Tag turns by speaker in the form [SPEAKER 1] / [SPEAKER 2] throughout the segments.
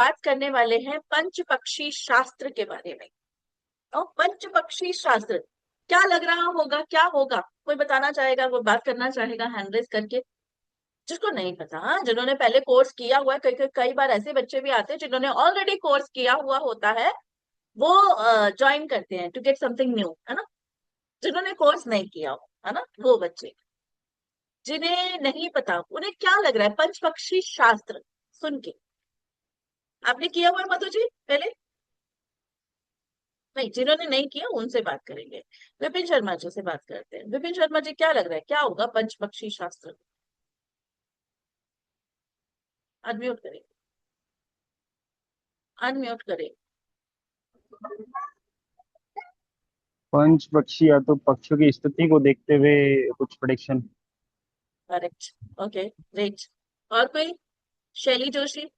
[SPEAKER 1] बात करने वाले हैं पंच पक्षी शास्त्र के बारे में। और पंच पक्षी शास्त्र क्या लग रहा होगा, क्या होगा? कोई बताना चाहेगा, कोई बात करना चाहेगा हैंड रेज करके? जिसको नहीं पता, हाँ, जिन्होंने पहले कोर्स किया हुआ है, कई बार ऐसे बच्चे भी आते हैं जिन्होंने ऑलरेडी कोर्स किया हुआ होता है, वो ज्वाइन करते हैं टू गेट समथिंग न्यू, है ना। जिन्होंने कोर्स नहीं किया हो, है ना, वो बच्चे, जिन्हें नहीं पता उन्हें क्या लग रहा है पंच पक्षी शास्त्र सुन के? आपने किया हुआ है मधु जी पहले? नहीं, जिन्होंने नहीं किया उनसे बात करेंगे। विपिन शर्मा जी से बात करते हैं। विपिन शर्मा जी, क्या लग रहा है, क्या होगा पंचपक्षी शास्त्र? अनम्यूट करें, अनम्यूट करें।
[SPEAKER 2] पंच पक्षी या तो पक्षियों की स्थिति को देखते हुए कुछ प्रेडिक्शन।
[SPEAKER 1] करेक्ट। Okay, great. और कोई? शैली जोशी,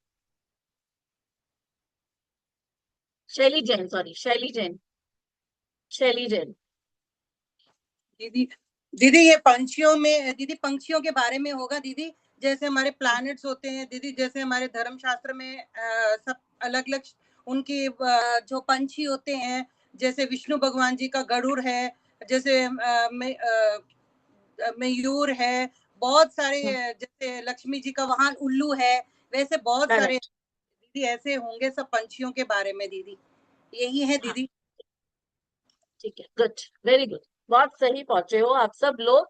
[SPEAKER 1] शैली जैन, सॉरी, शैली जैन, शैली जैन।
[SPEAKER 3] दीदी दीदी ये पंछियों में, दीदी पंछियों के बारे में होगा दीदी। जैसे हमारे प्लैनेट्स होते हैं दीदी, जैसे हमारे धर्मशास्त्र में सब अलग अलग उनकी जो पंछी होते हैं, जैसे विष्णु भगवान जी का गरुड़ है, जैसे मयूर है, बहुत सारे, जैसे लक्ष्मी जी का वहां उल्लू है, वैसे बहुत सारे
[SPEAKER 1] करेक्ट।
[SPEAKER 3] दीदी ऐसे होंगे सब पंछियों के बारे में दीदी। यही है
[SPEAKER 1] हाँ,
[SPEAKER 3] दीदी।
[SPEAKER 1] ठीक है, गुड, वेरी गुड। बहुत सही पहुंचे हो आप सब लोग।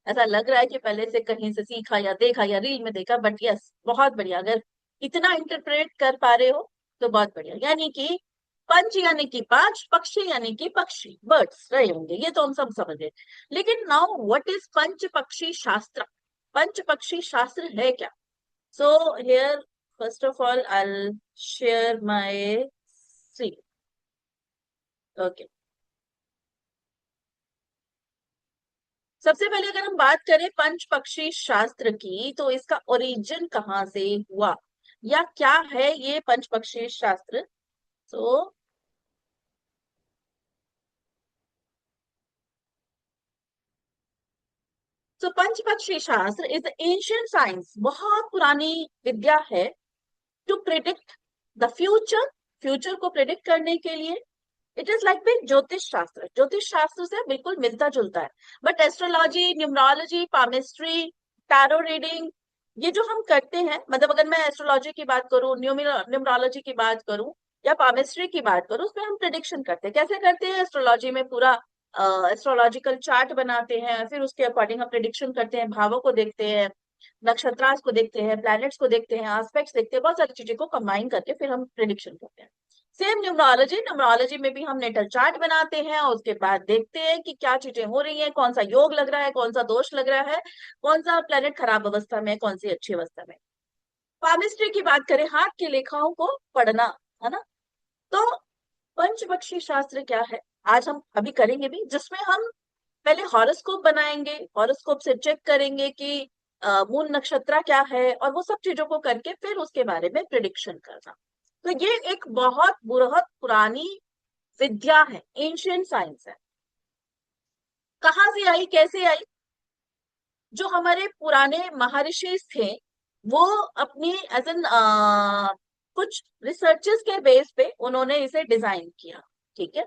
[SPEAKER 1] ऐसा लग रहा है कि पहले से कहीं से सीखा या देखा या रील में देखा, बट यस, बहुत बढ़िया। अगर इतना इंटरप्रेट कर पा रहे हो तो बहुत बढ़िया। यानी कि पंच यानी कि पांच, पक्षी यानी कि पक्षी, बर्ड्स रहे होंगे, ये तो हम सब समझ गए। लेकिन नाउ व्हाट इज पंच पक्षी शास्त्र? पंच पक्षी शास्त्र है क्या? So here, first of all I share my screen. Okay, सबसे पहले अगर हम बात करें पंच पक्षी शास्त्र की, तो इसका ओरिजिन कहाँ से हुआ या क्या है ये पंच पक्षी शास्त्र? तो पंच पक्षी शास्त्र इज एंशियंट साइंस, बहुत पुरानी विद्या है, to predict the future, future को प्रिडिक्ट करने के लिए। इट इज लाइक बिग ज्योतिष शास्त्र, ज्योतिष शास्त्र से बिल्कुल मिलता जुलता है। But astrology, numerology, palmistry, tarot reading, ये जो हम करते हैं, मतलब अगर मैं एस्ट्रोलॉजी की बात करूं, न्यूमरोलॉजी की बात करूं या पामिस्ट्री की बात करूं, उसमें हम प्रिडिक्शन करते हैं। कैसे करते हैं? एस्ट्रोलॉजी में पूरा एस्ट्रोलॉजिकल चार्ट बनाते हैं, फिर उसके अकॉर्डिंग हम प्रिडिक्शन करते हैं, भावों को देखते हैं, नक्षत्रास को देखते हैं, प्लैनेट्स को देखते हैं, एस्पेक्ट्स देखते हैं, बहुत सारी चीजों को कंबाइन करके फिर हम प्रिडिक्शन करते हैं। सेम न्यूमरोलॉजी, न्यूमरोलॉजी में भी हम नेटल चार्ट बनाते हैं और उसके बाद देखते हैं कि क्या चीजें हो रही हैं, कौन सा योग लग रहा है, कौन सा दोष लग रहा है, कौन सा प्लेनेट खराब अवस्था में, कौन सी अच्छी अवस्था में। पामिस्ट्री की बात करें, हाथ की लेखाओं को पढ़ना, है ना। तो पंचपक्षी शास्त्र क्या है, आज हम अभी करेंगे भी, जिसमें हम पहले हॉरोस्कोप बनाएंगे, हॉरोस्कोप से चेक करेंगे कि मूल नक्षत्र क्या है, और वो सब चीजों को करके फिर उसके बारे में प्रिडिक्शन करना। तो ये एक बहुत बहुत पुरानी विद्या है, एंशियंट साइंस है। कहाँ से आई, कैसे आई? जो हमारे पुराने महर्षि थे, वो अपनी एज एन कुछ रिसर्चेस के बेस पे उन्होंने इसे डिजाइन किया, ठीक है।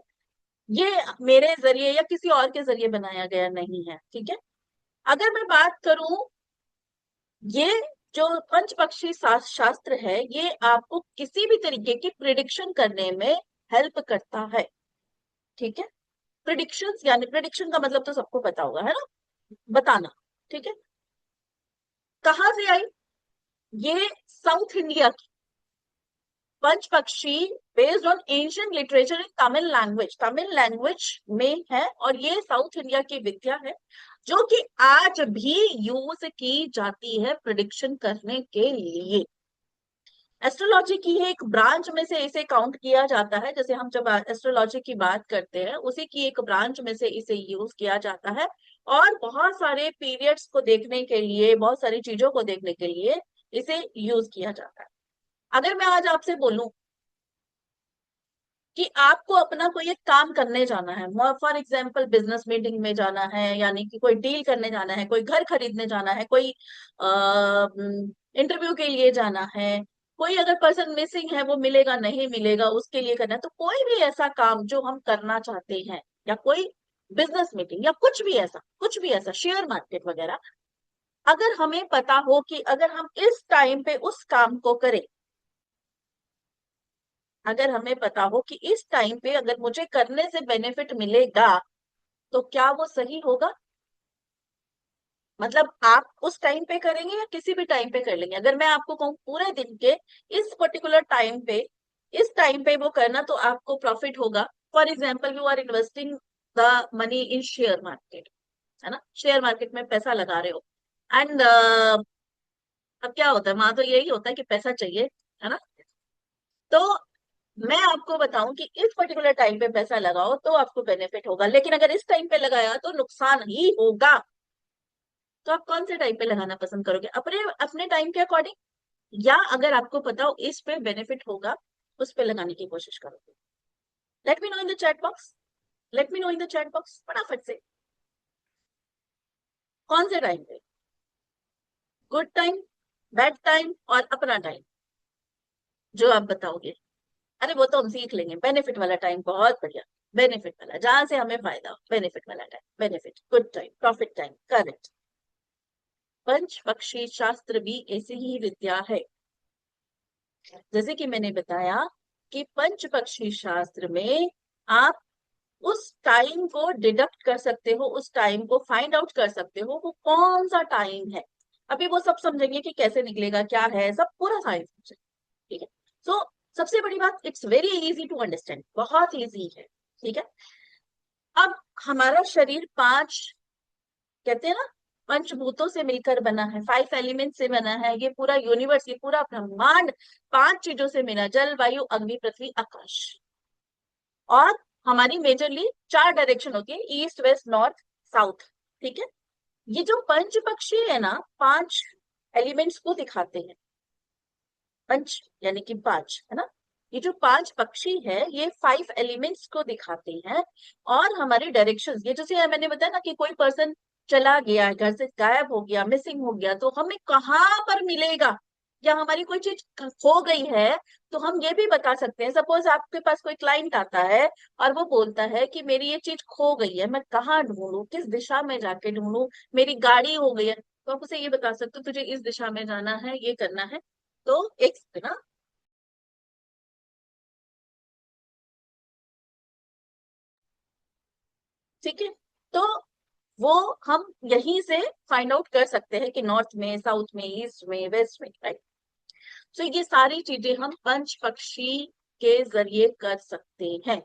[SPEAKER 1] ये मेरे जरिए या किसी और के जरिए बनाया गया नहीं है, ठीक है। अगर मैं बात करूं, ये जो पंचपक्षी शास्त्र है, ये आपको किसी भी तरीके की प्रिडिक्शन करने में हेल्प करता है, ठीक है। प्रिडिक्शन, यानी प्रिडिक्शन का मतलब तो सबको पता होगा, है ना, बताना, ठीक है। कहाँ से आई? ये साउथ इंडिया की पंचपक्षी, based on ancient literature in Tamil language, Tamil language में है, और ये साउथ इंडिया की विद्या है जो कि आज भी यूज की जाती है प्रिडिक्शन करने के लिए। एस्ट्रोलॉजी की एक ब्रांच में से इसे काउंट किया जाता है, जैसे हम जब एस्ट्रोलॉजी की बात करते हैं, उसी की एक ब्रांच में से इसे यूज किया जाता है। और बहुत सारे पीरियड्स को देखने के लिए, बहुत सारी चीजों को देखने के लिए इसे यूज किया जाता है। अगर मैं आज आपसे बोलूं कि आपको अपना कोई एक काम करने जाना है, फॉर एग्जाम्पल बिजनेस मीटिंग में जाना है, यानी कि कोई डील करने जाना है, कोई घर खरीदने जाना है, कोई इंटरव्यू के लिए जाना है, कोई अगर पर्सन मिसिंग है वो मिलेगा नहीं मिलेगा उसके लिए करना है। तो कोई भी ऐसा काम जो हम करना चाहते हैं या कोई बिजनेस मीटिंग या कुछ भी ऐसा शेयर मार्केट वगैरह, अगर हमें पता हो कि अगर हम इस टाइम पे उस काम को करें, अगर हमें पता हो कि इस टाइम पे अगर मुझे करने से बेनिफिट मिलेगा तो क्या वो सही होगा? मतलब आप उस टाइम पे करेंगे या किसी भी टाइम पे कर लेंगे? अगर मैं आपको कहूँ पूरे दिन के इस पर्टिकुलर टाइम पे, इस टाइम पे वो करना तो आपको प्रॉफिट होगा। For example you are investing the money in share market, है ना, शेयर मार्केट में पैसा लगा रहे हो एंड अब क्या होता है वहां तो यही होता है कि पैसा चाहिए, है ना। तो मैं आपको बताऊं कि इस पर्टिकुलर टाइम पे पैसा लगाओ तो आपको बेनिफिट होगा, लेकिन अगर इस टाइम पे लगाया तो नुकसान ही होगा। तो आप कौन से टाइम पे लगाना पसंद करोगे? अपने अपने टाइम के अकॉर्डिंग, या अगर आपको पता हो इस पे बेनिफिट होगा उस पे लगाने की कोशिश करोगे? Let me know in the chat box, let me know in the chat box फटाफट से, कौन से टाइम पे? गुड टाइम, बैड टाइम और अपना टाइम जो आप बताओगे। अरे वो तो हम सीख लेंगे, बेनिफिट वाला टाइम बहुत बढ़िया, बेनिफिट वाला जहां से हमें फायदा हो, बेनिफिट वाला time, benefit, good time, profit time, correct. पंच पक्षी शास्त्र भी ऐसी ही विद्या है। जैसे कि मैंने बताया कि पंच पक्षी शास्त्र में आप उस टाइम को डिडक्ट कर सकते हो, उस टाइम को फाइंड आउट कर सकते हो वो कौन सा टाइम है। अभी वो सब समझेंगे कि कैसे निकलेगा, क्या है, सब पूरा साइंस, ठीक है। सो सबसे बड़ी बात, it's very easy to understand, बहुत इजी है, ठीक है। अब हमारा शरीर पांच, कहते हैं ना, पंचभूतों से मिलकर बना है, 5 एलिमेंट से बना है। ये पूरा यूनिवर्स, ये पूरा ब्रह्मांड पांच चीजों से मिला, जल वायु अग्नि पृथ्वी आकाश। और हमारी मेजरली 4 डायरेक्शन होती है, ईस्ट वेस्ट नॉर्थ साउथ, ठीक है। ये जो पंच पक्षी है ना, 5 एलिमेंट्स को दिखाते हैं। पंच यानी कि 5, है ना। ये जो 5 पक्षी है ये 5 एलिमेंट्स को दिखाते हैं। और हमारे डायरेक्शंस, ये जैसे मैंने बताया ना कि कोई पर्सन चला गया, घर से गायब हो गया, मिसिंग हो गया, तो हमें कहाँ पर मिलेगा, या हमारी कोई चीज खो गई है तो हम ये भी बता सकते हैं। सपोज आपके पास कोई क्लाइंट आता है और वो बोलता है कि मेरी ये चीज खो गई है, मैं कहाँ ढूंढूं, किस दिशा में जाके ढूंढूं, मेरी गाड़ी हो गई है, तो आप उसे ये बता सकते हो तुझे इस दिशा में जाना है, ये करना है। तो एक ना, ठीक है, तो वो हम यहीं से फाइंड आउट कर सकते हैं कि नॉर्थ में, साउथ में, ईस्ट में, वेस्ट में, राइट। तो ये सारी चीजें हम पंच पक्षी के जरिए कर सकते हैं,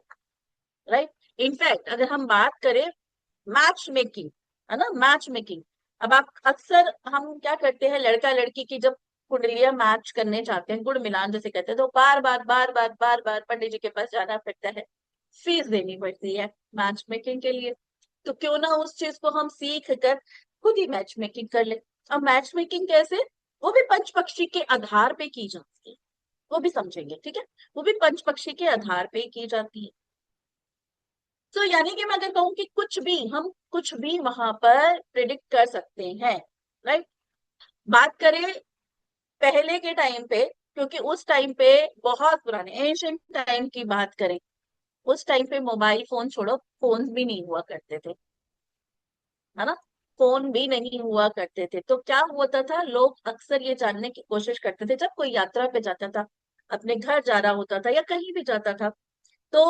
[SPEAKER 1] राइट। इनफैक्ट अगर हम बात करें मैच मेकिंग, है ना, मैच मेकिंग। अब आप अक्सर हम क्या करते हैं, लड़का लड़की की जब कुंडलियां मैच करने चाहते हैं, गुड़ मिलान जैसे कहते हैं, तो बार बार पंडित जी के पास जाना पड़ता है, फीस देनी पड़ती है मैच मेकिंग के लिए। तो क्यों ना उस चीज को हम सीख कर खुद ही मैच मेकिंग कर ले। अब मैच मेकिंग कैसे, वो भी पंच पक्षी के आधार पे की जाती है, वो भी समझेंगे, ठीक है। वो भी पंच पक्षी के आधार पे की जाती है। तो यानी कि मैं अगर कहूँ कि कुछ भी, हम कुछ भी वहां पर प्रिडिक्ट कर सकते हैं, राइट। बात करें पहले के टाइम पे, क्योंकि उस टाइम पे बहुत पुराने एंशिएंट टाइम की बात करें, उस टाइम पे मोबाइल फोन छोड़ो, फोन भी नहीं हुआ करते थे, है ना, फोन भी नहीं हुआ करते थे। तो क्या होता था, लोग अक्सर ये जानने की कोशिश करते थे, जब कोई यात्रा पे जाता था, अपने घर जा रहा होता था या कहीं भी जाता था, तो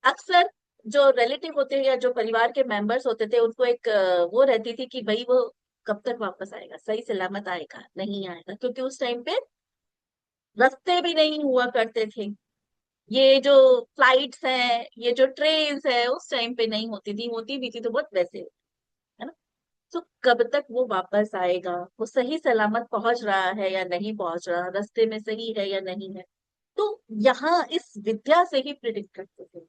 [SPEAKER 1] अक्सर जो रिलेटिव होते हैं या जो परिवार के मेंबर्स होते थे उनको एक वो रहती थी कि भाई वो कब तक वापस आएगा, सही सलामत आएगा नहीं आएगा, क्योंकि उस टाइम पे रास्ते भी नहीं हुआ करते थे। ये जो फ्लाइट्स हैं, ये जो ट्रेन्स है, उस टाइम पे नहीं होती थी, होती भी थी तो बहुत वैसे, है ना। तो कब तक वो वापस आएगा, वो सही सलामत पहुंच रहा है या नहीं पहुंच रहा, रास्ते में सही है या नहीं है, तो यहाँ इस विद्या से ही प्रिडिक्ट करते थे।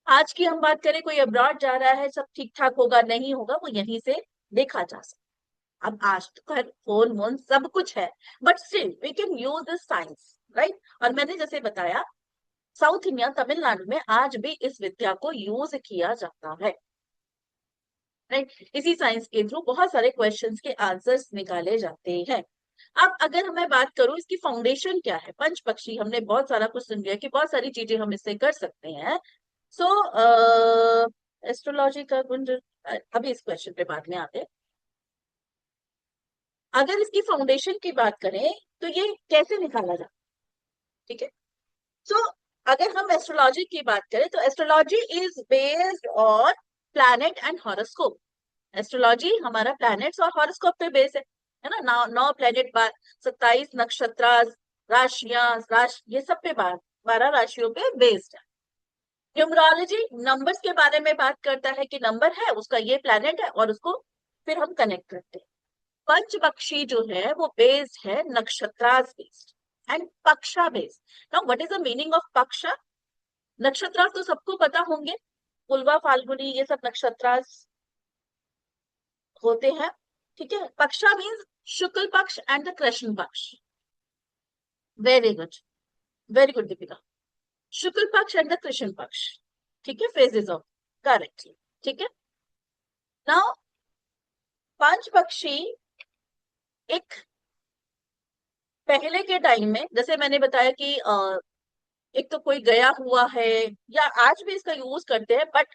[SPEAKER 1] आज की हम बात करें, कोई अब्रॉड जा रहा है, सब ठीक ठाक होगा नहीं होगा वो यहीं से देखा जा सकता। अब आज तो खैर फोन वोन सब कुछ है, but still we can use this science, right. और मैंने जैसे बताया साउथ इंडिया, तमिलनाडु में आज भी इस विद्या को यूज किया जाता है, राइट। इसी साइंस के थ्रू बहुत सारे क्वेश्चंस के आंसर्स निकाले जाते हैं। अब अगर मैं बात करूं इसकी फाउंडेशन क्या है, पंच पक्षी हमने बहुत सारा कुछ सुन लिया कि बहुत सारी चीजें हम इससे कर सकते हैं। सो एस्ट्रोलॉजी का गुण, अभी इस क्वेश्चन पे बाद में आते हैं। अगर इसकी फाउंडेशन की बात करें तो ये कैसे निकाला जाए, ठीक है। सो अगर हम एस्ट्रोलॉजी की बात करें तो astrology is based on planet and horoscope. Astrology हमारा प्लैनेट्स और हॉरोस्कोप पे बेस है ना। 9 प्लैनेट, 27 नक्षत्र, राशियां, ये सब पे 12 राशियों पे बेस्ड है। न्यूमरोलॉजी नंबर्स के बारे में बात करता है कि नंबर है उसका, ये प्लैनेट है और उसको फिर हम कनेक्ट करते हैं। पंचपक्षी जो है वो बेस्ड है नक्षत्रास बेस्ड एंड पक्षा based. Now what is the meaning of पक्षा? नक्षत्रास तो सबको पता होंगे, पुलवा, फाल्गुनी, ये सब नक्षत्रास होते हैं, ठीक है। पक्षा means Shukla paksha and the Krishna paksha. Very good, very good Deepika. Shukla paksha and the Krishna पक्ष, ठीक है, फेजेस ऑफ, करेक्टली, ठीक है। नाउ पांच पक्षी एक पहले के टाइम में, जैसे मैंने बताया कि एक तो कोई गया हुआ है, या आज भी इसका यूज करते हैं, बट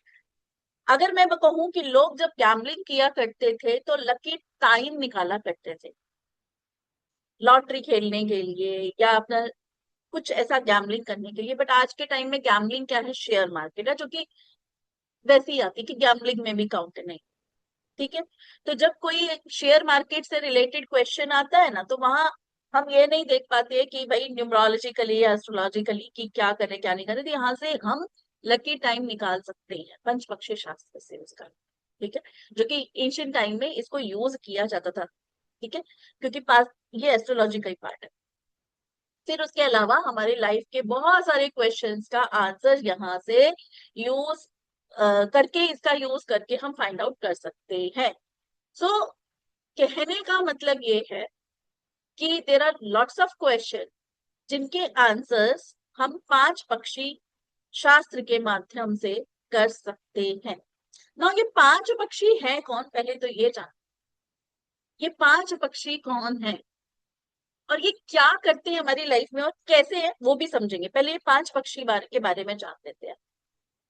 [SPEAKER 1] अगर मैं कहूं कि लोग जब गैम्बलिंग किया करते थे तो लकी टाइम निकाला करते थे लॉटरी खेलने के लिए या अपना कुछ ऐसा गैम्बलिंग करने के लिए। बट आज के टाइम में गैम्बलिंग क्या है, शेयर मार्केट है, जो कि वैसी आती कि गैम्बलिंग में भी काउंट नहीं, ठीक है। तो जब कोई शेयर मार्केट से रिलेटेड क्वेश्चन आता है ना, तो वहां हम ये नहीं देख पाते कि भाई न्यूमरोलॉजिकली या एस्ट्रोलॉजिकली कि क्या करें क्या नहीं करें। तो यहाँ से हम लकी टाइम निकाल सकते हैं पंचपक्षी शास्त्र से उसका, ठीक है, जो कि एंशिएंट टाइम में इसको यूज किया जाता था, ठीक है, क्योंकि पास ये एस्ट्रोलॉजी का ही पार्ट है। फिर उसके अलावा हमारे लाइफ के बहुत सारे क्वेश्चंस का आंसर यहाँ से यूज करके, इसका यूज करके हम फाइंड आउट कर सकते हैं। सो कहने का मतलब ये है कि there are lots of question जिनके आंसर्स हम पांच पक्षी शास्त्र के माध्यम से कर सकते हैं ना। ये पांच पक्षी है कौन, पहले तो ये जान, ये पांच पक्षी कौन है और ये क्या करते हैं हमारी लाइफ में और कैसे है वो भी समझेंगे। पहले ये पांच पक्षी के बारे में जान लेते हैं।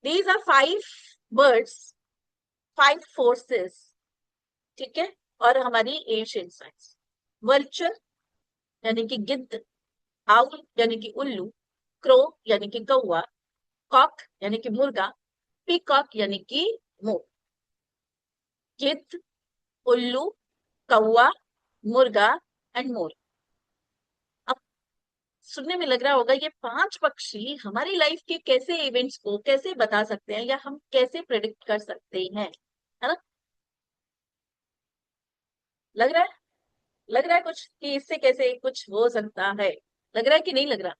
[SPEAKER 1] दीज आर 5 बर्ड्स, 5 फोर्सेस, ठीक है। और हमारी एशियंट साइंस, वर्चर यानी कि गिद्ध, आउल यानी कि उल्लू, क्रो यानी कि कौवा, कॉक यानी कि मुर्गा, पीकॉक यानी कि मोर। गिद्ध, उल्लू, कौवा, मुर्गा एंड मोर। अब सुनने में लग रहा होगा ये पांच पक्षी हमारी लाइफ के कैसे इवेंट्स को कैसे बता सकते हैं या हम कैसे प्रेडिक्ट कर सकते हैं, है ना। लग रहा है, लग रहा है कुछ कि इससे कैसे कुछ हो सकता है, लग रहा है कि नहीं लग रहा,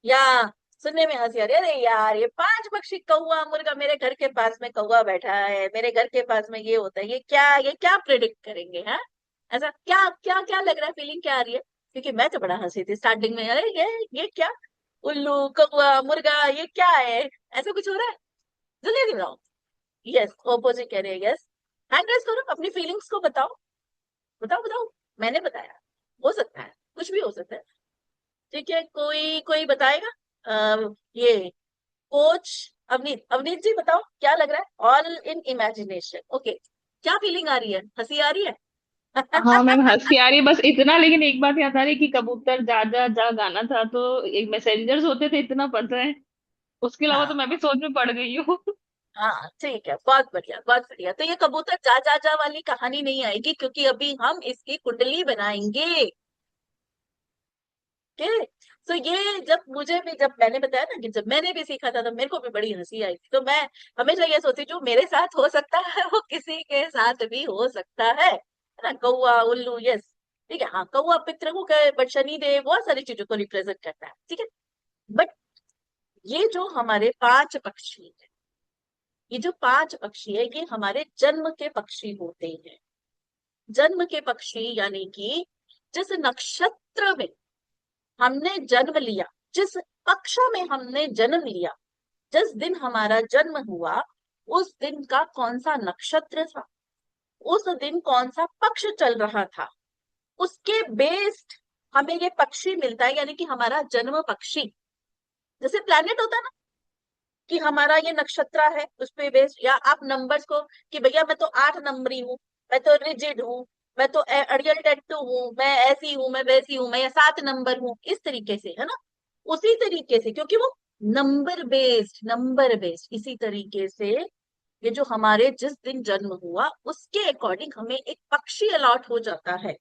[SPEAKER 1] या सुनने में हंसी आ रही है, अरे यार ये पांच पक्षी, कौवा, मुर्गा, मेरे घर के पास में कौवा बैठा है, मेरे घर के पास में ये होता है, ये क्या प्रिडिक्ट करेंगे, हैं? ऐसा क्या क्या क्या लग रहा है, फीलिंग क्या आ रही है? क्योंकि मैं तो बड़ा हंसी थी स्टार्टिंग में, अरे ये क्या, उल्लू, कौवा, मुर्गा, ये क्या है, ऐसा कुछ हो रहा है? जल्दी बताओ। यस, ऑपोजिट कह रहे हैं, यस। हैंड रेस करो, अपनी फीलिंग्स को बताओ, बताओ बताओ। मैंने बताया, हो सकता है, कुछ भी हो सकता है, ठीक है। कोई कोई बताएगा? ये कोच अवनीत, अवनीत जी बताओ क्या लग रहा है? All in imagination, okay. क्या फीलिंग आ रही है, हंसी आ रही है?
[SPEAKER 4] हाँ मैम, हंसी आ रही है बस इतना। लेकिन एक बात याद आ रही है कि कबूतर जा जा जा गाना था तो एक मैसेंजर्स होते थे, इतना पता है। उसके अलावा तो
[SPEAKER 1] हाँ
[SPEAKER 4] मैं भी सोच में पड़ गई हूँ।
[SPEAKER 1] हाँ, ठीक है, बहुत बढ़िया, बहुत बढ़िया। तो ये कबूतर जा जा जा वाली कहानी नहीं आएगी क्योंकि अभी हम इसकी कुंडली बनाएंगे, ठीक। तो ये जब मैंने बताया ना कि जब मैंने भी सीखा था तो मेरे को भी बड़ी हंसी आई थी। तो मैं हमेशा ये सोचती जो मेरे साथ हो सकता है वो किसी के साथ भी हो सकता है ना। कौवा, उल्लू, यस, ठीक है। हाँ, कौवा पितृ का, बट शनिदेव बहुत सारी चीजों को रिप्रेजेंट करता है, ठीक है। बट ये जो हमारे पांच पक्षी है, ये जो पांच पक्षी है, ये हमारे जन्म के पक्षी होते हैं। जन्म के पक्षी यानी कि जिस नक्षत्र में हमने जन्म लिया, जिस पक्ष में हमने जन्म लिया, जिस दिन हमारा जन्म हुआ, उस दिन का कौन सा नक्षत्र था, उस दिन कौन सा पक्ष चल रहा था, उसके बेस्ड हमें ये पक्षी मिलता है, यानी कि हमारा जन्म पक्षी। जैसे प्लैनेट होता है ना, कि हमारा ये नक्षत्र है, उस पे बेस्ड, या आप नंबर्स को कि भैया मैं तो 8 नंबरी हूँ, मैं तो रिजिड हूँ, मैं तो अड़ियल टैटू हूँ, मैं ऐसी हूँ, मैं वैसी हूँ, मैं 7 नंबर हूँ, इस तरीके से, है ना। उसी तरीके से, क्योंकि वो नंबर बेस्ड इसी तरीके से ये जो हमारे जिस दिन जन्म हुआ उसके अकॉर्डिंग हमें एक पक्षी अलॉट हो जाता है,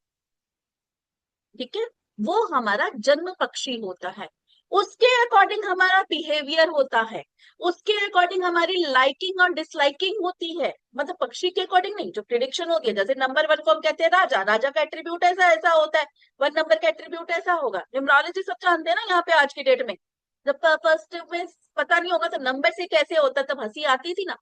[SPEAKER 1] ठीक है। वो हमारा जन्म पक्षी होता है। उसके अकॉर्डिंग हमारा बिहेवियर होता है, उसके अकॉर्डिंग हमारी लाइकिंग और डिसलाइकिंग होती है, मतलब पक्षी के अकॉर्डिंग नहीं, जो प्रिडिक्शन होती है। जैसे नंबर 1 को हम कहते हैं राजा, राजा का एट्रीब्यूट ऐसा ऐसा होता है, 1 नंबर का एट्रीब्यूट ऐसा होगा। न्यूमरोलॉजी सब जानते हैं ना यहाँ पे आज की डेट में। जब फर्स्ट में पता नहीं होगा तो नंबर से कैसे होता, तब हंसी आती थी ना।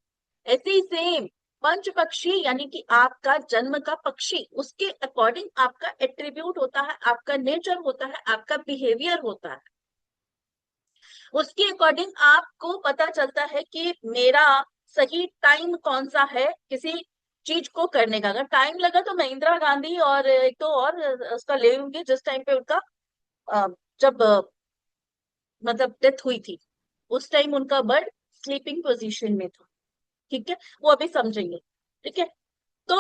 [SPEAKER 1] ऐसे ही सेम पंच पक्षी, यानी कि आपका जन्म का पक्षी, उसके अकॉर्डिंग आपका एट्रीब्यूट होता है, आपका नेचर होता है, आपका बिहेवियर होता है। उसके अकॉर्डिंग आपको पता चलता है कि मेरा सही टाइम कौन सा है किसी चीज को करने का। अगर टाइम लगा तो मैं इंदिरा गांधी और एक तो और उसका ले लूंगी, जिस टाइम पे उनका जब मतलब डेथ हुई थी, उस टाइम उनका बर्ड स्लीपिंग पोजीशन में था, ठीक है, वो अभी समझेंगे, ठीक है। तो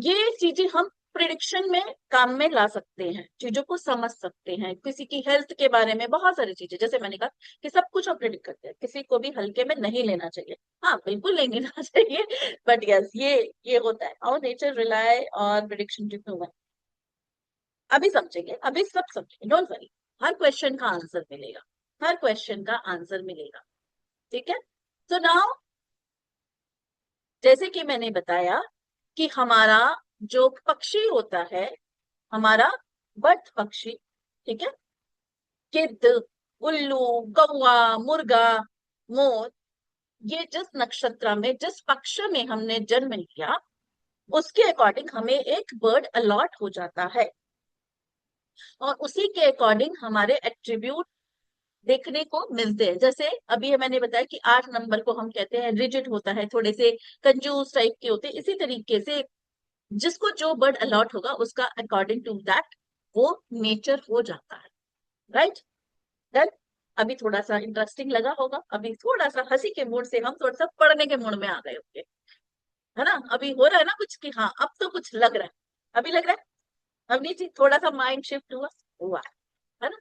[SPEAKER 1] ये चीजें हम प्रिडिक्शन में काम में ला सकते हैं, चीजों को समझ सकते हैं, किसी की हेल्थ के बारे में बहुत सारी चीजें, जैसे मैंने कहा कि सब कुछ हम प्रिडिक्ट करते हैं, किसी को भी हल्के में नहीं लेना चाहिए। हाँ बिल्कुल नहीं लेना चाहिए, बट यस ये होता है, हाउ नेचर रिलाई और प्रिडिक्शन टू ह्यूमन। अभी समझेंगे, अभी सब समझेंगे, डोंट वरी। हर क्वेश्चन का आंसर मिलेगा, हर क्वेश्चन का आंसर मिलेगा, ठीक है। तो नाउ जैसे कि मैंने बताया कि हमारा जो पक्षी होता है, हमारा बर्थ पक्षी, ठीक है, गिद्ध, उल्लू, कौवा, मुर्गा, मोर, ये जिस नक्षत्र में, जिस पक्ष में हमने जन्म लिया, उसके अकॉर्डिंग हमें एक बर्ड अलॉट हो जाता है, और उसी के अकॉर्डिंग हमारे एट्रीब्यूट देखने को मिलते हैं। जैसे अभी मैंने बताया कि 8 नंबर को हम कहते हैं रिजिड होता है, थोड़े से कंजूस टाइप के होते हैं। इसी तरीके से जिसको जो बर्ड अलॉट होगा उसका अकॉर्डिंग टू दैट वो नेचर हो जाता है, राइट। डन। अभी थोड़ा सा इंटरेस्टिंग लगा होगा, अभी थोड़ा सा हंसी के मूड से हम थोड़ा सा पढ़ने के मूड में आ गए होंगे, है ना। अभी हो रहा है ना कुछ कि हाँ अब तो कुछ लग रहा है, अभी लग रहा है, अभी जी थोड़ा सा माइंड शिफ्ट हुआ हुआ है ना।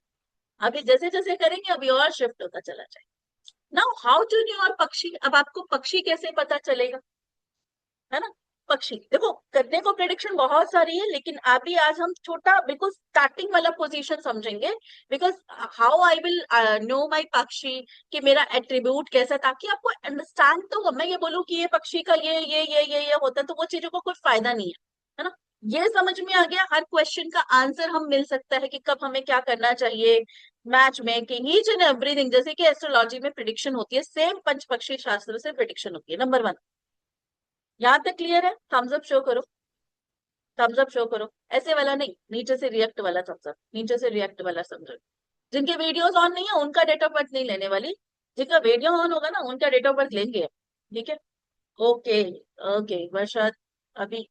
[SPEAKER 1] अभी जैसे जैसे करेंगे अभी और शिफ्ट होता चला जाएगा। नाउ हाउ टू न्यू और पक्षी, अब आपको पक्षी कैसे पता चलेगा, है ना। पक्षी देखो, करने को प्रेडिक्शन बहुत सारी है, लेकिन अभी आज हम छोटा बिल्कुल स्टार्टिंग वाला पोजीशन समझेंगे। Because how I will know my पक्षी, कि मेरा एट्रीब्यूट कैसा, ताकि आपको अंडरस्टैंड तो हो। मैं ये बोलूं कि ये पक्षी का ये होता है, तो वो चीजों को कोई फायदा नहीं है ना। ये समझ में आ गया, हर क्वेश्चन का आंसर हम मिल सकता है कि कब हमें क्या करना चाहिए, match making, each and everything. जैसे कि एस्ट्रोलॉजी में प्रिडिक्शन होती है, सेम पंच पक्षी शास्त्र से प्रिडिक्शन होती है। नंबर 1, यहां तक क्लियर है? थम्स अप शो करो, थम्स अप शो करो, ऐसे वाला नहीं, नीचे से रिएक्ट वाला थम्स अप, नीचे से रिएक्ट वाला समझो। जिनके वीडियोस ऑन नहीं है उनका डेट ऑफ बर्थ नहीं लेने वाली, जिनका वीडियो ऑन होगा ना उनका डेट ऑफ बर्थ लेंगे, ठीक है। ओके ओके वर्षा, अभी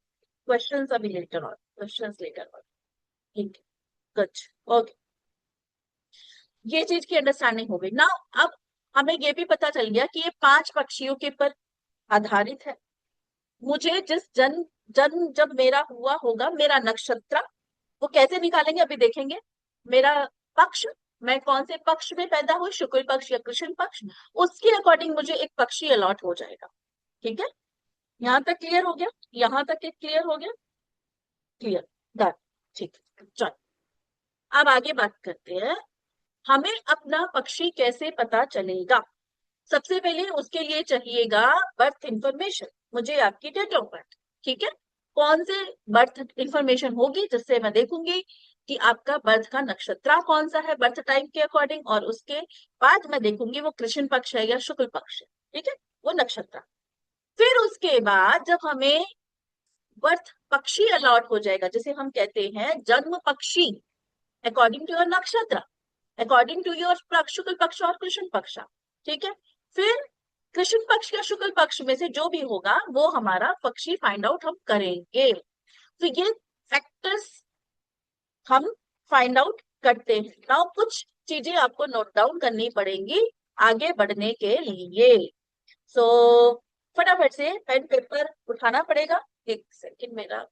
[SPEAKER 1] क्वेश्चंस अभी later on, questions later on, ठीक है, गुड, ओके। ये चीज की अंडरस्टैंडिंग हो गई ना। अब हमें ये भी पता चल गया कि ये 5 पक्षियों के पर आधारित है। मुझे जिस जन्म जन्म जब मेरा हुआ होगा, मेरा नक्षत्र, वो कैसे निकालेंगे अभी देखेंगे। मेरा पक्ष, मैं कौन से पक्ष में पैदा हुई, शुक्ल पक्ष या कृष्ण पक्ष, उसके अकॉर्डिंग मुझे एक पक्षी अलॉट हो जाएगा, ठीक है। यहाँ तक क्लियर हो गया, यहाँ तक क्लियर हो गया, क्लियर, डन, ठीक है। चलो अब आगे बात करते हैं, हमें अपना पक्षी कैसे पता चलेगा। सबसे पहले उसके लिए चाहिएगा बर्थ इंफॉर्मेशन, मुझे आपकी डेट ऑफ बर्थ, ठीक है। कौन से बर्थ इंफॉर्मेशन होगी जिससे मैं देखूंगी कि आपका बर्थ का नक्षत्र कौन सा है बर्थ टाइम के अकॉर्डिंग, और उसके बाद मैं देखूंगी वो कृष्ण पक्ष है या शुक्ल पक्ष है, ठीक है, वो नक्षत्र। फिर उसके बाद जब हमें बर्थ पक्षी अलॉट हो जाएगा, जिसे हम कहते हैं जन्म पक्षी, अकॉर्डिंग टू योर नक्षत्र, अकॉर्डिंग टू योर शुक्ल पक्ष और कृष्ण पक्ष, ठीक है। फिर कृष्ण पक्ष या शुक्ल पक्ष में से जो भी होगा वो हमारा पक्षी फाइंड आउट हम करेंगे। तो ये फैक्टर्स हम फाइंड आउट करते हैं। नाउ कुछ चीजें आपको नोट डाउन करनी पड़ेंगी आगे बढ़ने के लिए। सो फटाफट से पेन पेपर उठाना पड़ेगा। एक सेकंड मेरा।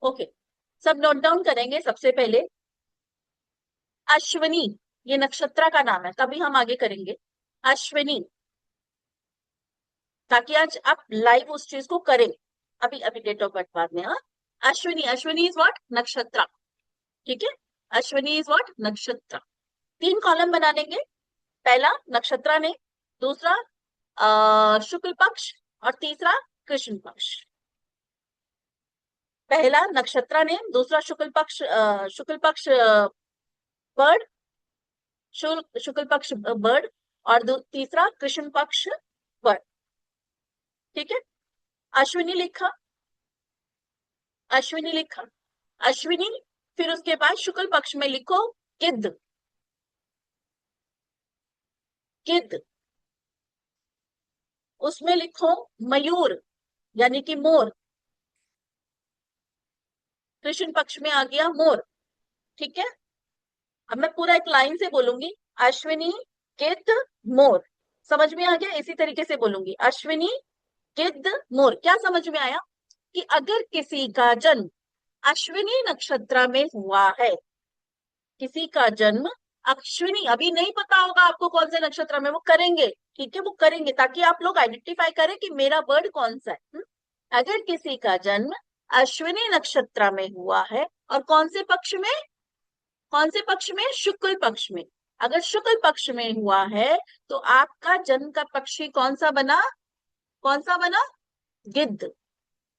[SPEAKER 1] ओके, सब नोट डाउन करेंगे। सबसे पहले अश्विनी, ये नक्षत्र का नाम है, तभी हम आगे करेंगे। अश्विनी, ताकि आज आप लाइव उस चीज को करें। अभी अभी डेट ऑफ बर्थ बाद में। हाँ, अश्विनी, अश्विनी इज व्हाट? नक्षत्र। ठीक है, अश्विनी इज व्हाट? नक्षत्र। 3 कॉलम बना लेंगे। पहला नक्षत्र ने, दूसरा शुक्ल पक्ष, और तीसरा कृष्ण पक्ष। पहला नक्षत्र ने, दूसरा शुक्ल पक्ष बर्ड, शुक्ल पक्ष बर्ड, और तीसरा कृष्ण पक्ष बर्ड। ठीक है, अश्विनी लिखा, अश्विनी लिखा, अश्विनी। फिर उसके बाद शुक्ल पक्ष में लिखो गिद्ध, गिद्ध। उसमें लिखो मयूर, यानी कि मोर। कृष्ण पक्ष में आ गया मोर। ठीक है, अब मैं पूरा एक लाइन से बोलूंगी, अश्विनी गिद्ध मोर। समझ में आ गया? इसी तरीके से बोलूंगी, अश्विनी गिद्ध मोर। क्या समझ में आया? कि अगर किसी का जन्म अश्विनी नक्षत्र में हुआ है, किसी का जन्म अश्विनी, अभी नहीं पता होगा आपको कौन से नक्षत्र में, वो करेंगे। ठीक है, वो करेंगे ताकि आप लोग आइडेंटिफाई करें कि मेरा बर्ड कौन सा है। अगर किसी का जन्म अश्विनी नक्षत्र में हुआ है, और कौन से पक्ष में? कौन से पक्ष में? शुक्ल पक्ष में। अगर शुक्ल पक्ष में हुआ है तो आपका जन्म का पक्षी कौन सा बना? कौन सा बना? गिद्ध।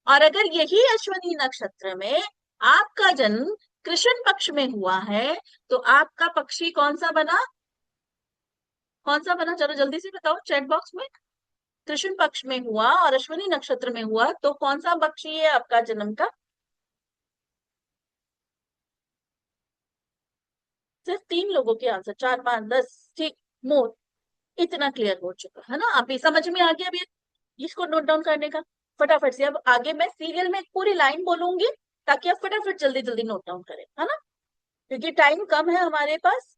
[SPEAKER 1] और अगर यही अश्विनी नक्षत्र में आपका जन्म कृष्ण पक्ष में हुआ है तो आपका पक्षी कौन सा बना? कौन सा बना? चलो जल्दी से बताओ चैट बॉक्स में। कृष्ण पक्ष में हुआ और अश्विनी नक्षत्र में हुआ तो कौन सा पक्षी है आपका जन्म का? सिर्फ 3 लोगों के आंसर, 4 5 10। ठीक, मोर। इतना क्लियर हो चुका है ना? अभी समझ में आ गया? अभी इसको नोट डाउन करने का फटाफट से। अब आगे मैं सीरियल में एक पूरी लाइन बोलूंगी ताकि आप फटाफट जल्दी जल्दी नोट डाउन करें, है ना? क्योंकि टाइम कम है हमारे पास।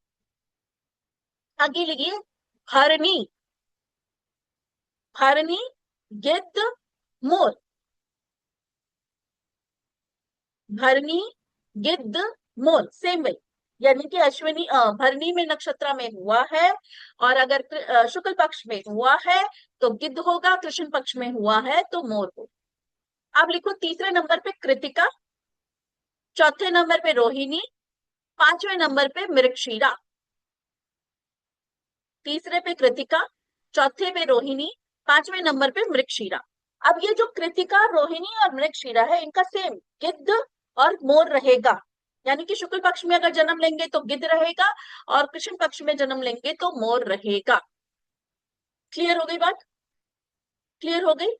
[SPEAKER 1] आगे लिखिए, हरनी, हरनी गिद्ध मोर, भरनी गिद्ध मोर। सेम वे, यानी कि अश्विनी भरनी में नक्षत्र में हुआ है, और अगर शुक्ल पक्ष में हुआ है तो गिद्ध होगा, कृष्ण पक्ष में हुआ है तो मोर होगा। अब लिखो तीसरे नंबर पे कृतिका, चौथे नंबर पे रोहिणी, 5वें नंबर पे मृगशीरा। तीसरे पे कृतिका, चौथे पे रोहिणी, 5वें नंबर पे मृगशीरा। अब ये जो कृतिका, रोहिणी और मृगशीरा है, इनका सेम गिद्ध और मोर रहेगा। यानी कि शुक्ल पक्ष में अगर जन्म लेंगे तो गिद्ध रहेगा, और कृष्ण पक्ष में जन्म लेंगे तो मोर रहेगा। क्लियर हो गई बात? क्लियर हो गई?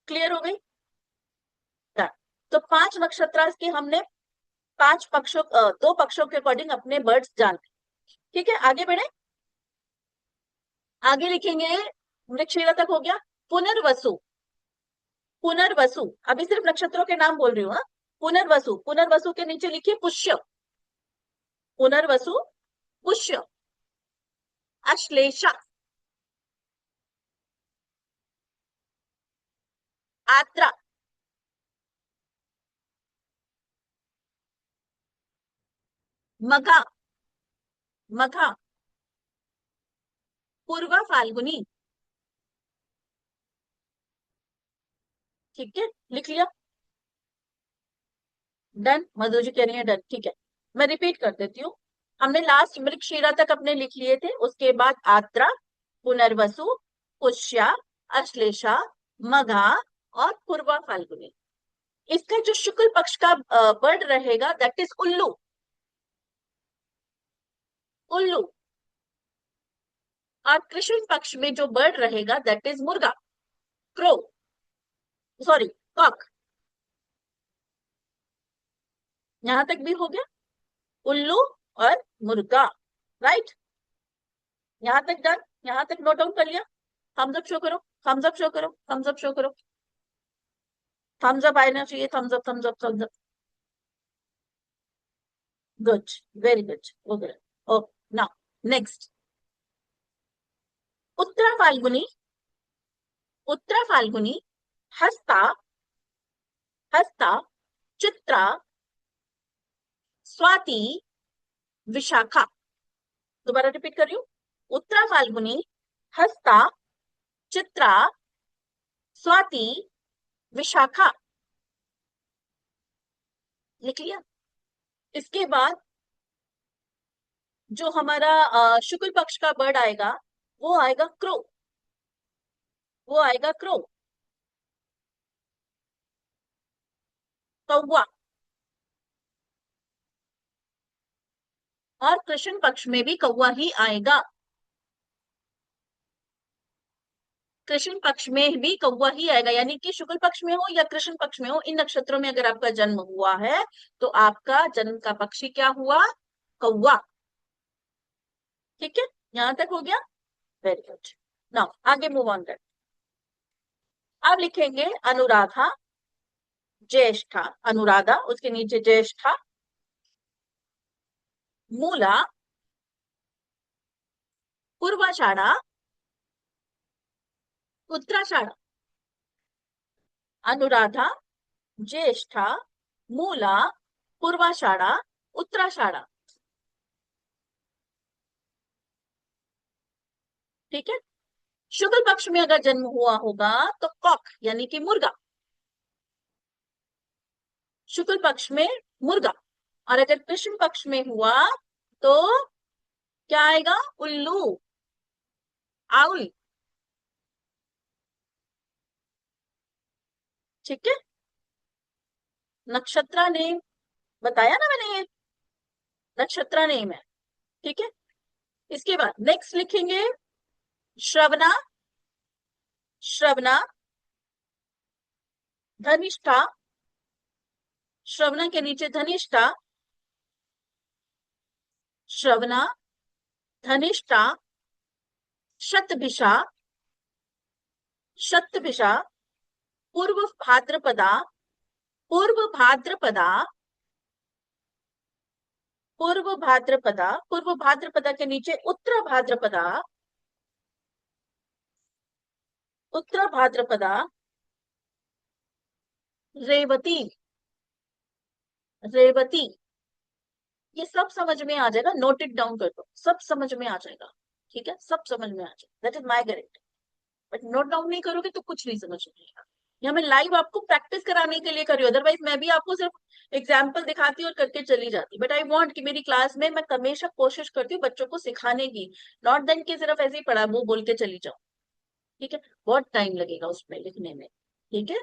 [SPEAKER 1] क्लियर हो गई? तो 5 नक्षत्र के हमने 5 पक्षों 2 पक्षों के अकॉर्डिंग अपने बर्ड्स जान। ठीक है, आगे बढ़े। आगे लिखेंगे, मृगशीरा तक हो गया। पुनर्वसु, पुनर्वसु। अभी सिर्फ नक्षत्रों के नाम बोल रही हूँ। पुनर्वसु, पुनर्वसु के नीचे लिखिए पुष्य, पुनर्वसु पुष्य। अश्लेषा, आद्रा, मघा, मघा, पूर्वा फाल्गुनी। ठीक है, लिख लिया? डन। मधु जी कह रही है डन। ठीक है, मैं रिपीट कर देती हूँ। हमने लास्ट मृगशीरा तक अपने लिख लिए थे, उसके बाद आद्रा, पुनर्वसु, पुष्या, अश्लेषा, मघा और पूर्वा फाल्गुनी। इसका जो शुक्ल पक्ष का बर्ड रहेगा दैट इज उल्लू, उल्लू। और कृष्ण पक्ष में जो बर्ड रहेगा दैट इज मुर्गा, क्रो। Sorry, cock. यहां तक भी हो गया, उल्लू और मुर्गा, राइट। यहां तक डन, यहां तक नोट डाउन कर लिया। थम्स अप शो करो, थम्स अप शो करो, थम्स अप शो करो, थम्स अप आना चाहिए, thumbs up, thumbs up, thumbs up. Good, very good, okay. Oh, now next, Uttara Phalguni, Uttara Phalguni, Hasta, Hasta, Chitra, Swati, Vishakha. दोबारा रिपीट कर रही हूं, उत्तरा फाल्गुनी, हस्ता, चित्रा, स्वाति, विशाखा। लिख लिया। इसके बाद जो हमारा शुक्ल पक्ष का बर्ड आएगा, वो आएगा क्रो, वो आएगा क्रो, कौवा। और कृष्ण पक्ष में भी कौवा ही आएगा, कृष्ण पक्ष में भी कौवा ही आएगा। यानी कि शुक्ल पक्ष में हो या कृष्ण पक्ष में हो, इन नक्षत्रों में अगर आपका जन्म हुआ है तो आपका जन्म का पक्षी क्या हुआ? कौवा। ठीक है, यहां तक हो गया, वेरी गुड। नाउ आगे मूव ऑन कर, अब लिखेंगे अनुराधा, ज्येष्ठा, अनुराधा, उसके नीचे ज्येष्ठा, मूला, पूर्वाषाढ़ा, उत्तराषाढ़ा। अनुराधा, ज्येष्ठा, मूला, पूर्वाषाढ़ा, उत्तराषाढ़ा। ठीक है, शुक्ल पक्ष में अगर जन्म हुआ होगा तो कॉक यानी कि मुर्गा, शुक्ल पक्ष में मुर्गा। और अगर कृष्ण पक्ष में हुआ तो क्या आएगा? उल्लू, आउल। ठीक है, नक्षत्र नेम बताया ना मैंने, ये नक्षत्र नेम है। ठीक है, इसके बाद नेक्स्ट लिखेंगे श्रवणा, श्रवणा, धनिष्ठा, श्रवणा के नीचे धनिष्ठा, श्रवणा, धनिष्ठा, शतभिषा, शतभिषा, पूर्व भाद्रपदा, पूर्व भाद्रपदा, पूर्व भाद्रपदा, पूर्व भाद्रपदा के नीचे उत्तर भाद्रपदा, उत्तर भाद्रपदा, रेवती, रेवती। ये सब समझ में आ जाएगा, नोट इट डाउन कर दो, सब समझ में आ जाएगा। ठीक है, सब समझ में आ जाएगा, that is my guarantee. But note down नहीं करोगे तो कुछ नहीं समझ में आएगा। यहाँ मैं लाइव आपको प्रैक्टिस कराने के लिए कर रही हूँ, अदरवाइज मैं भी आपको सिर्फ एग्जाम्पल दिखाती और करके चली जाती। बट आई वांट कि मेरी क्लास में मैं हमेशा कोशिश करती हूँ बच्चों को सिखाने की, नॉट देन कि सिर्फ ऐसे ही पढ़ा वो बोल के चली जाओ। ठीक है, बहुत टाइम लगेगा उसमें लिखने में। ठीक है,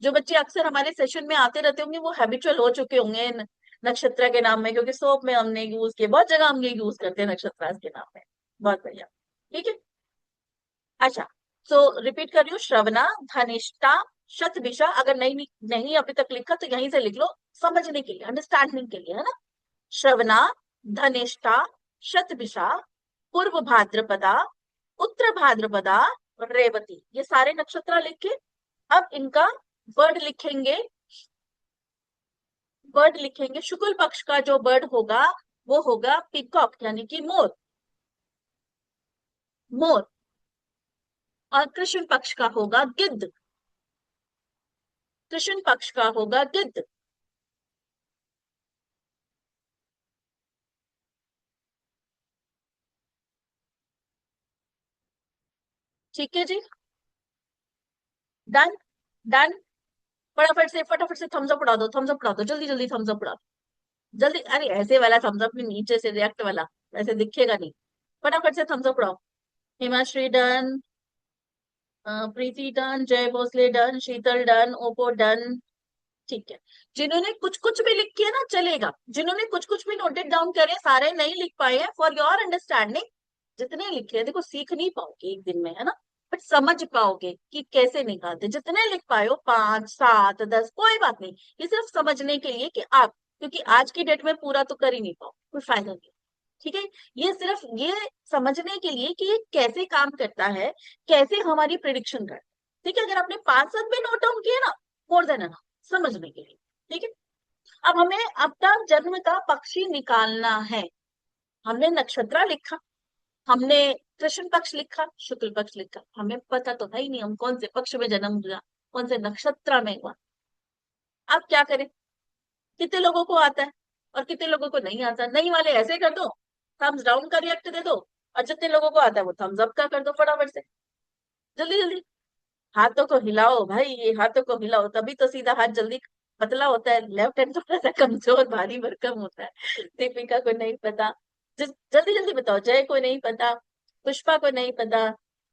[SPEAKER 1] जो बच्चे अक्सर हमारे सेशन में आते रहते होंगे वो हैबिचुअल हो चुके होंगे नक्षत्र के नाम में, क्योंकि सोप में हमने यूज किए, बहुत जगह हम ये यूज करते हैं नक्षत्र के नाम में। बहुत बढ़िया, ठीक है। अच्छा, सो रिपीट कर रही हूँ, श्रवणा, धनिष्ठा, शतभिषा। अगर नहीं नहीं अभी तक लिखा तो यहीं से लिख लो, समझने के लिए, अंडरस्टैंडिंग के लिए, है ना। श्रवणा, धनिष्ठा, शतभिषा, पूर्व भाद्रपदा, उत्तर भाद्रपदा, रेवती। ये सारे नक्षत्र लिखे। अब इनका बर्ड लिखेंगे, बर्ड लिखेंगे। शुक्ल पक्ष का जो बर्ड होगा वो होगा पीकॉक यानी कि मोर, मोर। और कृष्ण पक्ष का होगा गिद्ध, कृष्ण पक्ष का होगा गिद्ध। ठीक है जी, डन, डन। फटाफट से थम्स अप उड़ा दो, थम्स अप उड़ा दो, जल्दी जल्दी थम्स अप उड़ा दो, जल्दी। अरे ऐसे वाला थम्स अप, नीचे से रिएक्ट वाला, वैसे दिखेगा नहीं। फटाफट से थम्स अप उड़ाओ। हिमाश्री डन, प्रीति डन, जय भोसले डन, शीतल डन, ओपो डन। ठीक है, जिन्होंने कुछ कुछ भी लिख किया ना चलेगा, जिन्होंने कुछ कुछ भी नोटेड डाउन करे, सारे नहीं लिख पाए हैं, फॉर योर अंडरस्टैंडिंग जितने लिखे हैं, देखो सीख नहीं पाओगे एक दिन में, है ना। बट समझ पाओगे कि कैसे निकालते। जितने लिख पाए हो, 5, 7, 10, कोई बात नहीं, ये सिर्फ समझने के लिए कि आप, क्योंकि आज की डेट में पूरा तो कर ही नहीं पाओ, कोई फायदा नहीं। ठीक है, ये सिर्फ ये समझने के लिए कि ये कैसे काम करता है, कैसे हमारी प्रिडिक्शन करता है। ठीक है, अगर आपने 5-7 भी नोट डाउन किए ना, मोर देन एनफ समझने के लिए। ठीक है, अब हमें अपना जन्म का पक्षी निकालना है। हमने नक्षत्र लिखा, हमने कृष्ण पक्ष लिखा, शुक्ल पक्ष लिखा, हमें पता तो है ही नहीं हम कौन से पक्ष में जन्म हुआ, कौन से नक्षत्र में हुआ। अब क्या करें, कितने लोगों को आता है और कितने लोगों को नहीं आता। नहीं वाले ऐसे कर दो, थम्स डाउन का रिएक्ट दे दो, और जितने लोगों को आता है वो थम्स अप का कर दो फटाफट से। जल्दी जल्दी हाथों को हिलाओ भाई, ये हाथों को हिलाओ, तभी तो सीधा हाथ जल्दी पतला होता है, लेफ्ट हैंड थोड़ा सा कमजोर भारी भरकम होता है। दीपिका को नहीं पता, जल्दी जल्दी बताओ। जय को नहीं पता, पुष्पा को नहीं पता,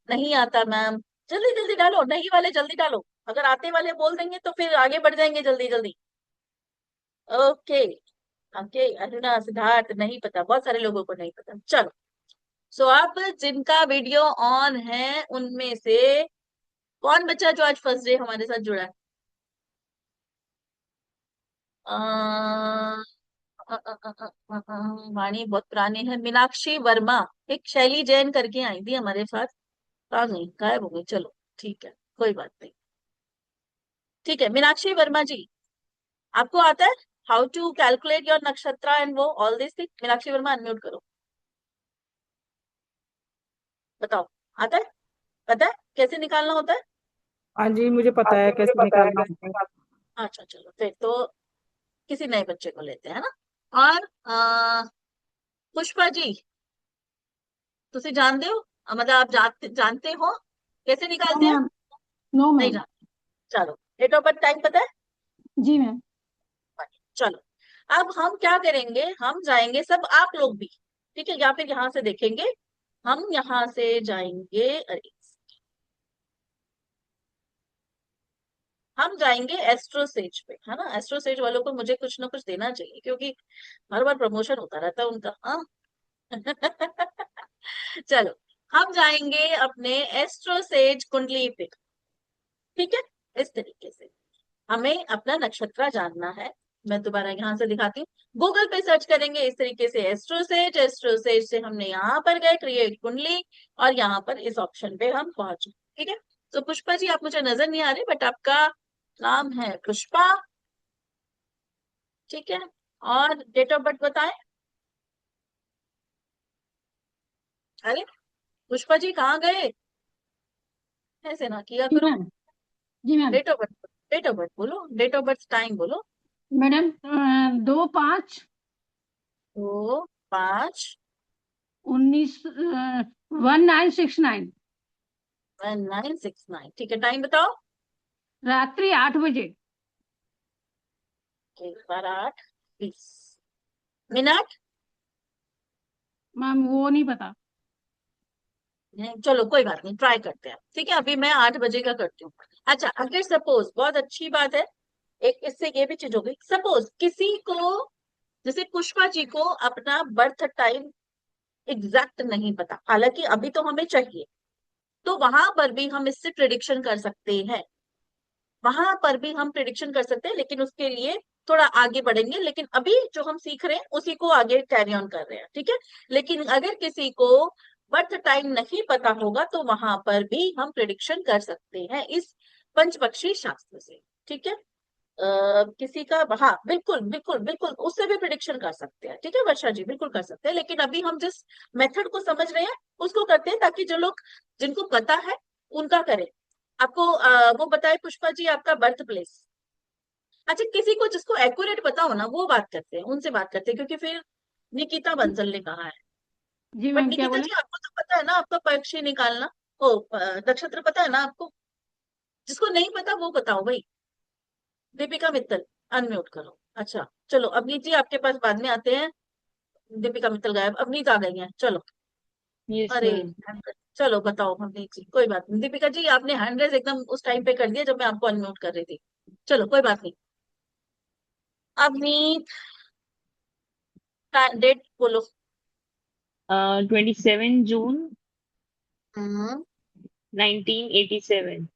[SPEAKER 1] नहीं आता मैम, जल्दी जल्दी डालो, नहीं वाले जल्दी डालो। अगर आते वाले बोल देंगे तो फिर आगे बढ़ जाएंगे जल्दी जल्दी। ओके ओके, अरुणा, सिद्धार्थ नहीं पता, बहुत सारे लोगों को नहीं पता। चलो, सो अब जिनका वीडियो ऑन है उनमें से कौन बच्चा जो आज फर्स्ट डे हमारे साथ जुड़ा है? अ, वाणी बहुत पुरानी है। मीनाक्षी वर्मा, एक शैली जैन करके आई थी हमारे साथ, कहाँ गई, गायब हो गई। चलो ठीक है, कोई बात नहीं। ठीक है मीनाक्षी वर्मा जी, आपको आता है हाउ टू कैलकुलेट योर नक्षत्र एंड वो all this thing? Meenakshi Verma unmute करो, बताओ, आता है? पता है कैसे निकालना होता है?
[SPEAKER 5] हाँ जी, मुझे पता है कैसे निकालना होता है।
[SPEAKER 1] अच्छा चलो, फिर तो किसी नए बच्चे को लेते हैं ना। और पुष्पा जी, तुसी जानते हो, मतलब आप जानते हो कैसे
[SPEAKER 6] नो
[SPEAKER 1] निकालते हैं?
[SPEAKER 6] मैम, नो
[SPEAKER 1] नहीं
[SPEAKER 6] मैम।
[SPEAKER 1] जानते, चलो। डेट ऑफ बर्थ टाइम पता है?
[SPEAKER 6] जी मैम।
[SPEAKER 1] चलो, अब हम क्या करेंगे, हम जाएंगे सब, आप लोग भी, ठीक है, या फिर यहाँ से देखेंगे, हम यहाँ से जाएंगे, अरे हम जाएंगे एस्ट्रोसेज पे, है ना। एस्ट्रोसेज वालों को मुझे कुछ ना कुछ देना चाहिए, क्योंकि हर बार प्रमोशन होता रहता है उनका, हाँ। चलो, हम जाएंगे अपने एस्ट्रोसेज कुंडली पे। ठीक है, इस तरीके से हमें अपना नक्षत्र जानना है। मैं दोबारा यहाँ से दिखाती हूँ, गूगल पे सर्च करेंगे इस तरीके से एस्ट्रोसेज, एस्ट्रोसेज से हमने यहाँ पर गए क्रिएट कुंडली, और यहाँ पर इस ऑप्शन पे हम पहुंचे। ठीक है, तो पुष्पा जी आप मुझे नजर नहीं आ रहे, बट आपका नाम है पुष्पा। ठीक है, और डेट ऑफ बर्थ बताएं। अरे पुष्पा जी कहाँ गए, ऐसे ना किया
[SPEAKER 6] जी
[SPEAKER 1] करो।
[SPEAKER 6] मैम। जी ma'am.
[SPEAKER 1] Date of birth, date of birth बोलो, डेट ऑफ बर्थ टाइम बोलो।
[SPEAKER 6] मैडम 2/5/1969।
[SPEAKER 1] 2/5/1969। 1969, ठीक है, टाइम बताओ।
[SPEAKER 6] रात्रि 8 बजे।
[SPEAKER 1] 12:08 मिनट।
[SPEAKER 6] मैम वो नहीं पता।
[SPEAKER 1] चलो कोई बात नहीं, ट्राई करते हैं। ठीक है, अभी मैं 8 बजे का करती हूँ। अच्छा, अगर सपोज, बहुत अच्छी बात है, एक इससे ये भी चीज हो गई, सपोज किसी को, जैसे पुष्पा जी को अपना बर्थ टाइम एग्जैक्ट नहीं पता, हालांकि अभी तो हमें चाहिए, तो वहां पर भी हम इससे प्रिडिक्शन कर सकते हैं, वहां पर भी हम प्रिडिक्शन कर सकते हैं, लेकिन उसके लिए थोड़ा आगे बढ़ेंगे। लेकिन अभी जो हम सीख रहे हैं उसी को आगे कैरी ऑन कर रहे हैं। ठीक है, लेकिन अगर किसी को बर्थ टाइम नहीं पता होगा तो वहां पर भी हम प्रिडिक्शन कर सकते हैं इस पंचपक्षी शास्त्र से। ठीक है, किसी का, हाँ बिल्कुल बिल्कुल बिल्कुल, उससे भी प्रिडिक्शन कर सकते हैं। ठीक है वर्षा जी, बिल्कुल कर सकते हैं, लेकिन अभी हम जिस मेथड को समझ रहे हैं उसको करते हैं, ताकि जो लोग, जिनको पता है उनका करें। आपको वो बताए पुष्पा जी आपका बर्थ प्लेस। अच्छा, किसी को जिसको एक्यूरेट पता हो ना, वो बात करते हैं, उनसे बात करते हैं, क्योंकि फिर निकिता बंसल ने कहा है।
[SPEAKER 6] जी
[SPEAKER 1] बट
[SPEAKER 6] मैम, क्या
[SPEAKER 1] निकिता
[SPEAKER 6] बोले?
[SPEAKER 1] जी आपको तो पता है ना आपका पक्षी निकालना, ओ नक्षत्र पता है ना आपको? जिसको नहीं पता वो बताओ भाई। दीपिका मित्तल अनम्यूट करो। अच्छा चलो, अवनीत जी आपके पास बाद में आते हैं। दीपिका मित्तल गायब, अवनीत आ गई है, चलो।
[SPEAKER 4] यस
[SPEAKER 1] अरे
[SPEAKER 4] मैम।
[SPEAKER 1] चलो बताओ अवनीत जी, कोई बात नहीं। दीपिका जी आपने हैंड रेज एकदम उस टाइम पे कर दिया जब मैं आपको अनम्यूट कर रही थी, चलो कोई बात नहीं। अवनीत, डेट बोलो।
[SPEAKER 4] 27 जून
[SPEAKER 1] हम्म
[SPEAKER 4] 1987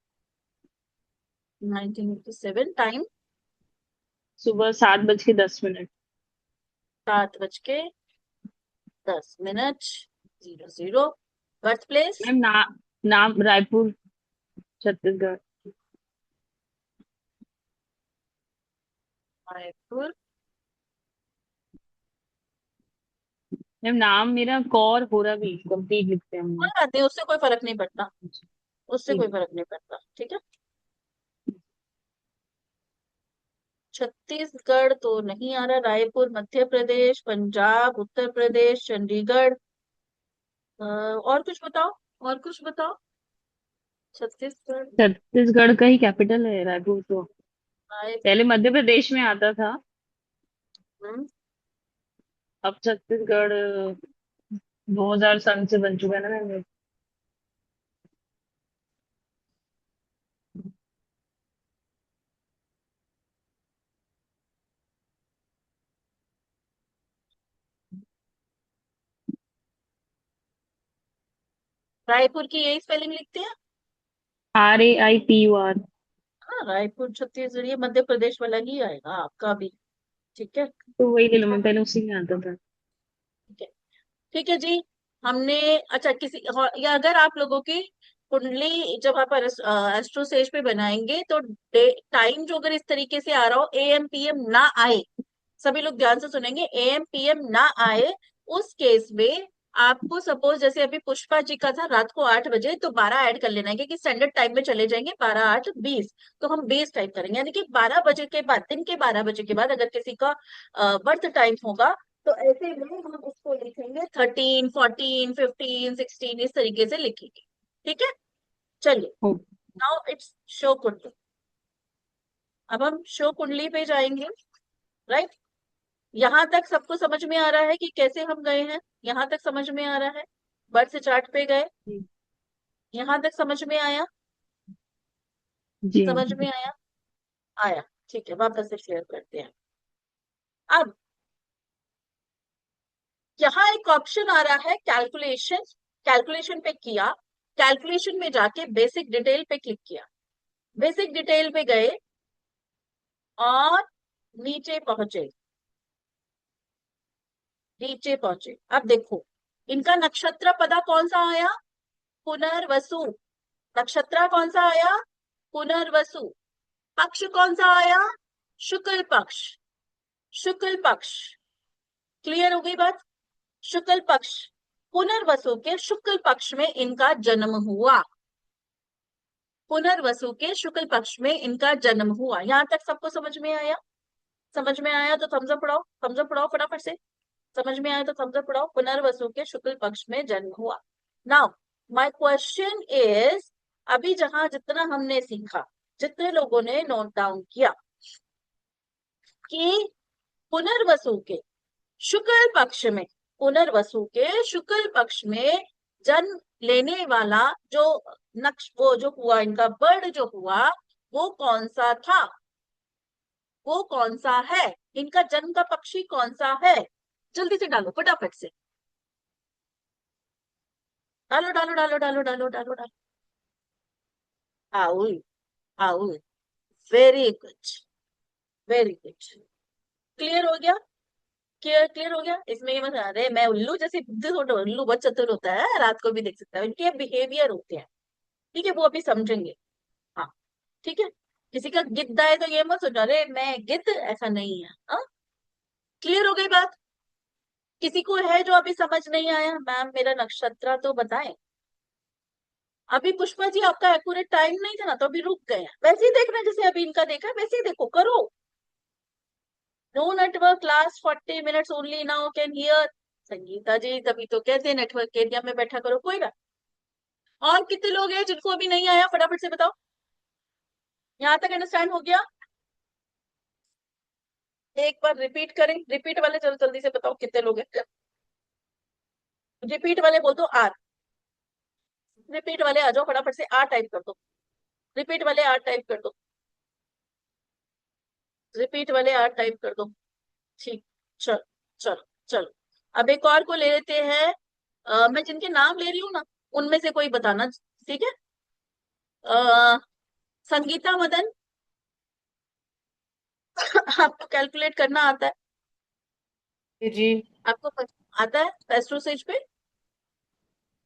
[SPEAKER 1] 1987 टाइम
[SPEAKER 4] सुबह 7:10
[SPEAKER 1] 7:10 00 बर्थ प्लेस
[SPEAKER 4] मैम नाम रायपुर छत्तीसगढ़।
[SPEAKER 1] रायपुर
[SPEAKER 4] मैम नाम मेरा कौर होरा भी कंप्लीट लिखते हैं हम
[SPEAKER 1] कोई बात नहीं, उससे कोई फर्क नहीं पड़ता, उससे कोई
[SPEAKER 4] ठीक।
[SPEAKER 1] फर्क नहीं पड़ता, ठीक है। छत्तीसगढ़ तो नहीं आ रहा, रायपुर, मध्य प्रदेश, पंजाब, उत्तर प्रदेश, चंडीगढ़, और कुछ बताओ, और कुछ बताओ। छत्तीसगढ़,
[SPEAKER 4] छत्तीसगढ़ का ही कैपिटल है रायपुर तो।
[SPEAKER 1] रायपुर,
[SPEAKER 4] पहले मध्य प्रदेश में आता था,
[SPEAKER 1] हम्म,
[SPEAKER 4] अब छत्तीसगढ़ 2000 सन से बन चुका है ना मैम।
[SPEAKER 1] रायपुर की यही स्पेलिंग लिखते हैं।
[SPEAKER 4] RAIPUR।
[SPEAKER 1] हाँ, रायपुर छत्तीसगढ़, ये मध्य प्रदेश वाला ही आएगा आपका भी, ठीक है।
[SPEAKER 4] तो वही ले लो मैम, पहले उसी में आता था।
[SPEAKER 1] ठीक है, ठीक है जी। हमने, अच्छा किसी या अगर आप लोगों की कुंडली जब आप एस्ट्रो सेज पे बनाएंगे तो टाइम जो अगर इस तरीके से आ रहा हो, AM PM ना आए, सभी लोग ध्यान से सुनेंगे, AM PM ना आए, उस केस में आपको सपोज जैसे अभी पुष्पा जी का था रात को 8 बजे, तो 12 ऐड कर लेना है, क्योंकि स्टैंडर्ड टाइम में चले जाएंगे 12 8 20, तो हम 20 टाइप करेंगे, यानी कि 12 बजे के बाद, दिन के 12 बजे के बाद अगर किसी का बर्थ टाइम होगा, तो ऐसे में हम उसको लिखेंगे 13 14 15 16, इस तरीके से लिखेंगे, ठीक है। चलिए,
[SPEAKER 4] ओ,
[SPEAKER 1] नाउ इट्स शो कुंडली। अब हम शो कुंडली पे जाएंगे, राइट। यहां तक सबको समझ में आ रहा है कि कैसे हम गए हैं? यहां तक समझ में आ रहा है? बर्थ चार्ट पे गए,
[SPEAKER 4] जी
[SPEAKER 1] यहां तक समझ में आया?
[SPEAKER 4] जी
[SPEAKER 1] समझ
[SPEAKER 4] मैम।
[SPEAKER 1] में आया? आया, ठीक है, वापस से शेयर करते हैं। अब यहाँ एक ऑप्शन आ रहा है कैलकुलेशन, कैलकुलेशन पे किया, कैलकुलेशन में जाके बेसिक डिटेल पे क्लिक किया, बेसिक डिटेल पे गए और नीचे पहुंचे, नीचे पहुंचे। अब देखो, इनका नक्षत्र पदा कौन सा आया? पुनर्वसु। नक्षत्र कौन सा आया? पुनर्वसु। पक्ष कौन सा आया? शुक्ल पक्ष, शुक्ल पक्ष। क्लियर हो गई बात? शुक्ल पक्ष, पुनर्वसु के शुक्ल पक्ष में इनका जन्म हुआ, पुनर्वसु के शुक्ल पक्ष में इनका जन्म हुआ। यहां तक सबको समझ में आया? समझ में आया तो थम्स अप पढ़ाओ, थम्स अप पढ़ाओ फटाफट से। समझ में आया तो थम्स अप पढ़ाओ। पुनर्वसु के शुक्ल पक्ष में जन्म हुआ। नाउ माय क्वेश्चन इज, अभी जहां जितना हमने सीखा, जितने लोगों ने नोट डाउन किया कि पुनर्वसु के शुक्ल पक्ष में, पुनर्वसु के शुक्ल पक्ष में जन्म लेने वाला जो वो जो हुआ, इनका बर्ड जो हुआ, वो कौन सा था? वो कौन सा है? इनका जन्म का पक्षी कौन सा है? जल्दी से डालो, फटाफट से डालो डालो डालो डालो डालो डालो डालो। Owl, owl, very good, very good. Clear हो गया? क्लियर, क्लियर हो गया? इसमें ये मत अरे मैं उल्लू जैसे बुद्धि, थोड़ा उल्लू बहुत चतुर होता है, रात को भी देख सकता है, इनके बिहेवियर होते हैं, ठीक है, वो अभी समझेंगे। हाँ, ठीक है। किसी का गिद्ध आए तो ये मत सोचो अरे मैं गिद्ध, ऐसा नहीं है। हाँ, क्लियर हो गई बात? किसी को है जो अभी समझ नहीं आया? मैम मेरा नक्षत्र तो बताएं। अभी पुष्पा जी आपका एक्यूरेट टाइम नहीं था ना, तो अभी रुक गए हैं, वैसे ही देखना जैसे अभी इनका देखा है, वैसे ही देखो, करो। No network class 40 minutes only now can hear. Sangeeta ji तभी तो कहते हैं नेटवर्क एरिया में बैठा करो, कोई ना। और कितने लोग हैं जिनको अभी नहीं आया, फटाफट से बताओ। यहाँ तक अंडरस्टैंड हो गया? एक बार रिपीट करें, रिपीट वाले जल्दी जल्दी से बताओ कितने लोग हैं। रिपीट वाले बोल दो आर, रिपीट वाले आ जाओ, फटाफट से आर टाइप कर दो, रिपीट वाले आर टाइप कर दो, रिपीट वाले आर टाइप कर दो। ठीक, चलो चलो चलो। अब एक और को ले लेते हैं, मैं जिनके नाम ले रही हूँ ना, उनमें से कोई बताना, ठीक है। संगीता मदन, आपको कैलकुलेट करना आता है?
[SPEAKER 7] जी
[SPEAKER 1] आपको आता है एस्ट्रोसेज पे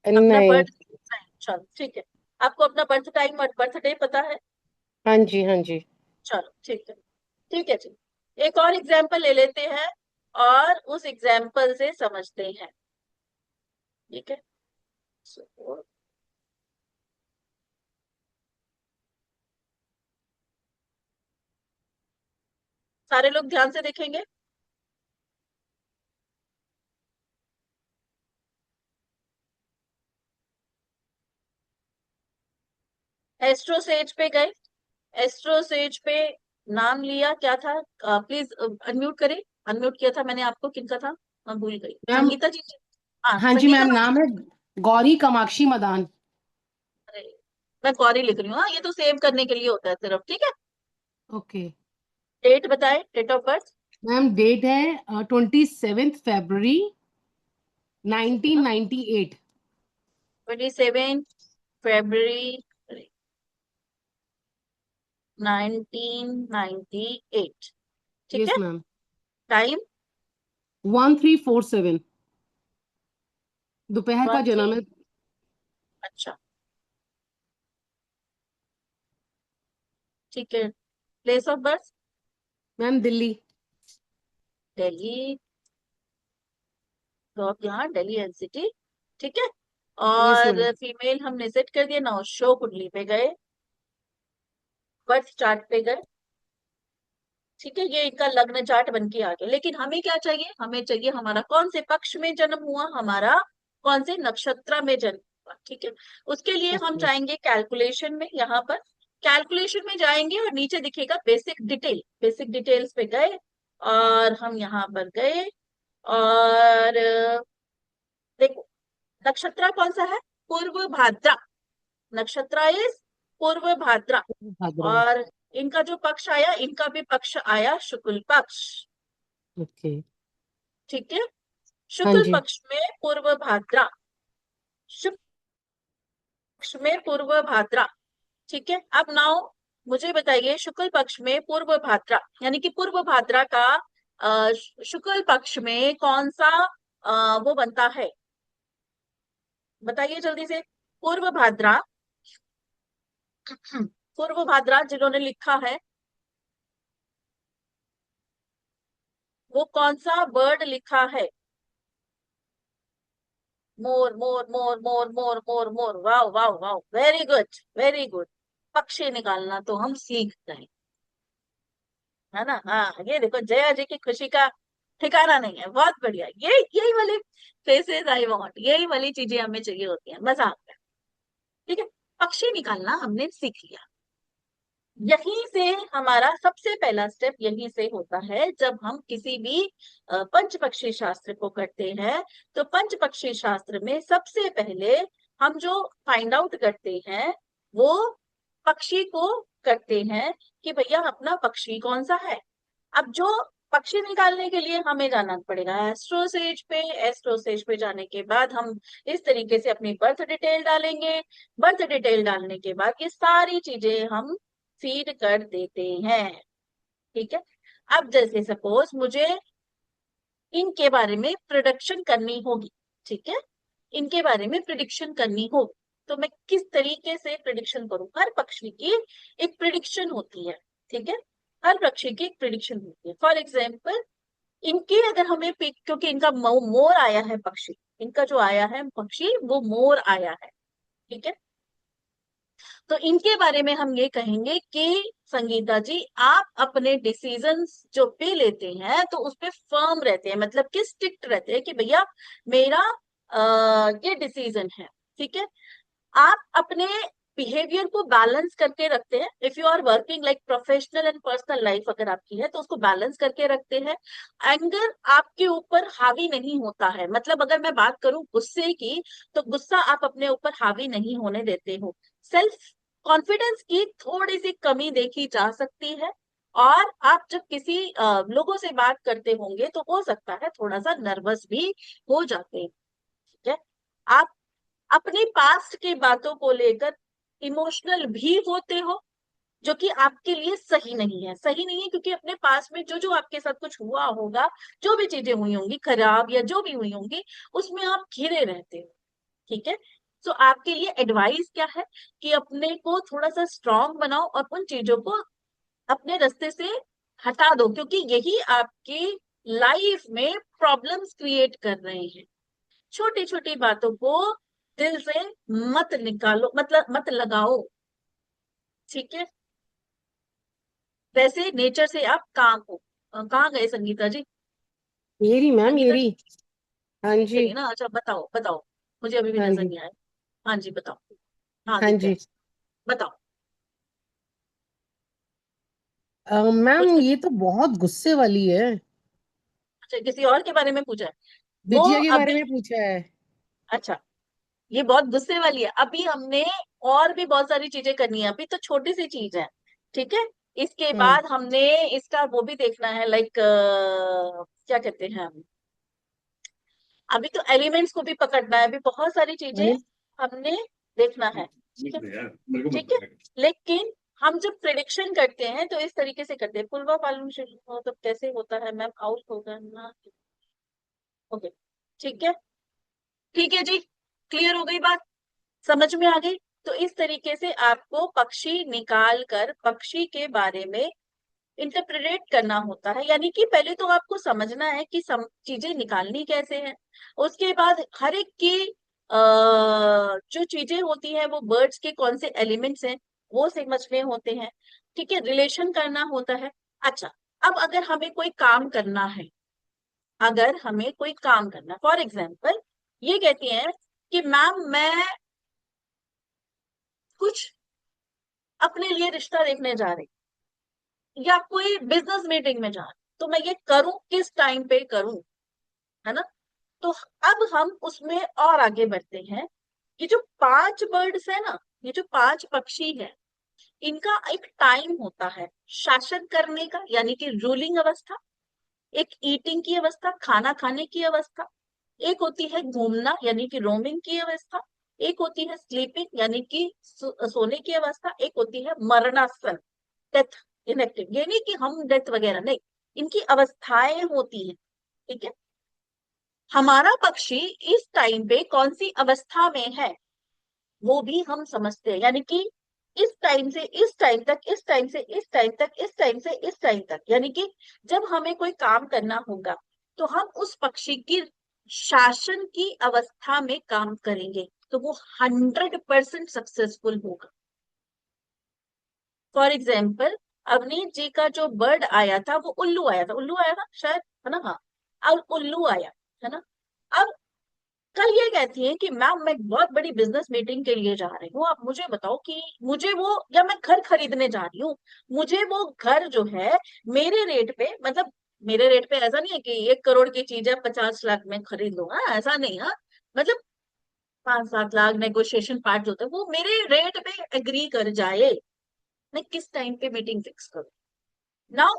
[SPEAKER 1] अपना
[SPEAKER 7] नहीं।
[SPEAKER 1] Birth time? चलो ठीक है। आपको अपना बर्थ टाइम और बर्थडे पता है?
[SPEAKER 7] हाँ जी हाँ जी।
[SPEAKER 1] चलो ठीक है, ठीक है। ठीक, एक और एग्जाम्पल ले लेते हैं और उस एग्जाम्पल से समझते हैं, ठीक है। So, सारे लोग ध्यान से देखेंगे। एस्ट्रोसेज पे गए, एस्ट्रोसेज पे नाम लिया, क्या था? प्लीज अनम्यूट करें। अनम्यूट किया था मैंने आपको, किनका था मैं भूल गई।
[SPEAKER 7] मैम
[SPEAKER 1] संगीता जी? हाँ
[SPEAKER 7] हाँ जी
[SPEAKER 1] संगीता
[SPEAKER 7] मैम,
[SPEAKER 1] मैम।
[SPEAKER 7] नाम है गौरी कामाक्षी मदान।
[SPEAKER 1] अरे, मैं गौरी लिख रही हूँ। हाँ, ये तो सेव करने के लिए होता है सिर्फ, ठीक है।
[SPEAKER 7] ओके
[SPEAKER 1] डेट बताए, date of birth.
[SPEAKER 7] Ma'am, date है 27 फरवरी 1998।
[SPEAKER 1] 27 फरवरी 1998, ठीक
[SPEAKER 7] यस
[SPEAKER 1] है।
[SPEAKER 7] मैम।
[SPEAKER 1] टाइम
[SPEAKER 7] 1347 दोपहर का
[SPEAKER 1] 13,
[SPEAKER 7] जन्म है।
[SPEAKER 1] अच्छा ठीक है। Place of birth
[SPEAKER 7] ma'am Delhi.
[SPEAKER 1] Delhi, तो आप यहाँ दिल्ली एनसीटी, ठीक है।
[SPEAKER 7] Yes ma'am.
[SPEAKER 1] और फीमेल हमने सेट कर दिया ना, शो कुंडली पे गए, बर्थ चार्ट पे गए, ठीक है। ये इनका लग्न चार्ट बन के आ गया। लेकिन हमें क्या चाहिए? हमें चाहिए हमारा कौन से पक्ष में जन्म हुआ, हमारा कौन से नक्षत्र में जन्म हुआ, ठीक है। उसके लिए हम
[SPEAKER 7] ओके
[SPEAKER 1] जाएंगे कैलकुलेशन में, यहाँ पर कैलकुलेशन में जाएंगे और नीचे दिखेगा बेसिक डिटेल, बेसिक डिटेल्स पे गए और हम यहाँ पर गए और देखो नक्षत्र कौन सा है? पूर्व भाद्रा। नक्षत्र इज पूर्व भाद्रा।
[SPEAKER 7] भाद्रा।
[SPEAKER 1] और इनका जो पक्ष आया, इनका भी पक्ष आया शुक्ल पक्ष,
[SPEAKER 7] ओके
[SPEAKER 1] ठीक है।
[SPEAKER 7] हाँ
[SPEAKER 1] शुक्ल
[SPEAKER 7] जी।
[SPEAKER 1] पक्ष में पूर्व भाद्रा, शुक्ल पक्ष में पूर्व भाद्रा, ठीक है। अब नाउ मुझे बताइए, शुक्ल पक्ष में पूर्व भाद्रा यानी कि पूर्व भाद्रा का शुक्ल पक्ष में कौन सा वो बनता है? बताइए जल्दी से। पूर्व भाद्रा, पूर्व भाद्रा जिन्होंने लिखा है वो कौन सा वर्ड लिखा है? मोर मोर मोर मोर मोर मोर मोर, wow wow wow, very good very good. पक्षी निकालना तो हम सीख गए, है ना। हाँ, ये देखो जया जी की खुशी का ठिकाना नहीं है। बहुत बढ़िया, ये यही वाले फेसेस आई वांट, यही वाली चीजें हमें चाहिए होती हैं, मजा आता है, ठीक है। पक्षी निकालना हमने सीख लिया। यहीं से हमारा सबसे पहला स्टेप यहीं से होता है। जब हम किसी भी पंचपक्षी शास्त्र को करते हैं, तो पंचपक्षी शास्त्र में सबसे पहले हम जो फाइंड आउट करते हैं वो पक्षी को करते हैं कि भैया अपना पक्षी कौन सा है। अब जो पक्षी निकालने के लिए हमें जाना पड़ेगा एस्ट्रोसेज पे। एस्ट्रोसेज पे जाने के बाद हम इस तरीके से अपनी बर्थ डिटेल डालेंगे। बर्थ डिटेल डालने के बाद ये सारी चीजें हम फीड कर देते हैं, ठीक है। अब जैसे सपोज मुझे इनके बारे में प्रोडक्शन करनी होगी, ठीक है। इनके बारे में प्रिडिक्शन करनी होगी, तो मैं किस तरीके से प्रिडिक्शन करूं? हर पक्षी की एक प्रिडिक्शन होती है, ठीक है। हर पक्षी की एक प्रिडिक्शन होती है। फॉर एग्जाम्पल इनकी अगर हमें क्योंकि इनका मोर आया है पक्षी, इनका जो आया है पक्षी वो मोर आया है, ठीक है। तो इनके बारे में हम ये कहेंगे कि संगीता जी आप अपने डिसीजंस जो पे लेते हैं तो उस पे फर्म रहते हैं, मतलब कि स्ट्रिक्ट रहते हैं कि भैया मेरा ये डिसीजन है, ठीक है। आप अपने बिहेवियर को बैलेंस करके रखते हैं। If you are working like professional and personal life अगर आपकी है तो उसको बैलेंस करके रखते हैं। एंगर आपके ऊपर हावी नहीं होता है, मतलब अगर मैं बात करूं गुस्से की, तो गुस्सा आप अपने ऊपर हावी नहीं होने देते हो। सेल्फ कॉन्फिडेंस की थोड़ी सी कमी देखी जा सकती है। और आप जब किसी लोगों से बात करते होंगे तो हो सकता है थोड़ा सा नर्वस भी हो जाते हैं, ठीक है। आप अपनी पास्ट की बातों को लेकर इमोशनल भी होते हो, जो कि आपके लिए सही नहीं है। सही नहीं है क्योंकि अपने पास में जो जो आपके साथ कुछ हुआ होगा, जो भी चीजें हुई होंगी खराब या जो भी हुई होंगी, उसमें आप घिरे रहते हो। ठीक है। तो आपके लिए एडवाइस क्या है कि अपने को थोड़ा सा स्ट्रांग बनाओ और उन चीजों को अपने रास्ते से हटा दो, क्योंकि यही आपकी लाइफ में प्रॉब्लम्स क्रिएट कर रहे हैं। छोटी छोटी बातों को दिल से मत निकालो, मतलब मत लगाओ। ठीक है। वैसे नेचर से आप काम हो। कहाँ गए संगीता जी?
[SPEAKER 7] मेरी मैम
[SPEAKER 1] संगीता
[SPEAKER 7] मेरी।
[SPEAKER 1] जी
[SPEAKER 7] हाँ जी।
[SPEAKER 1] चलिए ना। अच्छा बताओ बताओ, मुझे अभी भी
[SPEAKER 7] हाँ
[SPEAKER 1] नजर
[SPEAKER 7] जी।
[SPEAKER 1] नहीं आया। हाँ जी बताओ। हाँ
[SPEAKER 7] हाँ
[SPEAKER 1] दिख गया।
[SPEAKER 7] जी।
[SPEAKER 1] बताओ।
[SPEAKER 7] मैम
[SPEAKER 1] कुछ
[SPEAKER 7] ये तो बहुत गुस्से वाली है।
[SPEAKER 1] अच्छा, किसी और के बारे में पूछा है? वो
[SPEAKER 7] बिटिया के बारे
[SPEAKER 1] अभी,
[SPEAKER 7] में पूछा है।
[SPEAKER 1] अच्छा, ये बहुत गुस्से वाली है। अभी हमने और भी बहुत सारी चीजें करनी है, अभी तो छोटी सी चीज है। ठीक है। इसके
[SPEAKER 7] हाँ।
[SPEAKER 1] बाद हमने इसका वो भी देखना है, लाइक क्या कहते हैं हम, अभी तो एलिमेंट्स को भी पकड़ना है, अभी बहुत सारी चीजें
[SPEAKER 7] अरे
[SPEAKER 1] हमने देखना है। ठीक है। ठीक है। लेकिन हम जब प्रिडिक्शन करते हैं तो इस तरीके से करते हैं, पूर्वा पालन हो तो कैसे होता है मैम, आउट होगा ना? ओके। ठीक है। ठीक है जी, क्लियर हो गई बात, समझ में आ गई। तो इस तरीके से आपको पक्षी निकाल कर पक्षी के बारे में इंटरप्रेट करना होता है। यानी कि पहले तो आपको समझना है कि चीजें निकालनी कैसे हैं। उसके बाद हर एक की जो चीजें होती हैं वो बर्ड्स के कौन से एलिमेंट्स हैं वो समझने होते हैं। ठीक है। रिलेशन करना होता है। अच्छा, अब अगर हमें कोई काम करना है, अगर हमें कोई काम करना, फॉर एग्जाम्पल ये कहती है कि मैम मैं कुछ अपने लिए रिश्ता देखने जा रही या कोई बिजनेस मीटिंग में जा रही, तो मैं ये करूं किस टाइम पे करूं, है ना? तो अब हम उसमें और आगे बढ़ते हैं। ये जो 5 बर्ड्स है ना, ये जो 5 पक्षी है, इनका एक टाइम होता है शासन करने का, यानी कि रूलिंग अवस्था, एक ईटिंग की अवस्था, खाना खाने की अवस्था, एक होती है घूमना यानी कि रोमिंग की अवस्था, एक होती है स्लीपिंग यानी कि सोने की अवस्था, एक होती है मरणासन, डेथ, इनएक्टिव, ये नहीं कि हम डेथ वगैरह नहीं, इनकी अवस्थाएं होती हैं। ठीक है। हमारा पक्षी इस टाइम पे कौन सी अवस्था में है वो भी हम समझते हैं, यानी कि इस टाइम से इस टाइम तक, इस टाइम से इस टाइम तक, इस टाइम से इस टाइम तक, यानी कि जब हमें कोई काम करना होगा तो हम उस पक्षी की शासन की अवस्था में काम करेंगे तो वो 100% सक्सेसफुल होगा। फॉर एग्जाम्पल अवनीत जी का जो बर्ड आया था वो उल्लू आया था, उल्लू आया था शायद, है ना? हाँ, अब उल्लू आया, है ना? अब कल ये कहती है कि मैम मैं बहुत बड़ी बिजनेस मीटिंग के लिए जा रही हूँ, आप मुझे बताओ कि मुझे वो, या मैं घर खरीदने जा रही हूँ, मुझे वो घर जो है मेरे रेट पे, मतलब मेरे रेट पे ऐसा नहीं है कि 1 करोड़ की चीज है 50 लाख में खरीद लूंगा, ऐसा नहीं है। मतलब 5-7 लाख नेगोशिएशन पार्ट जो होता है वो मेरे रेट पे एग्री कर जाए, मैं किस टाइम पे मीटिंग फिक्स करूँ। नाउ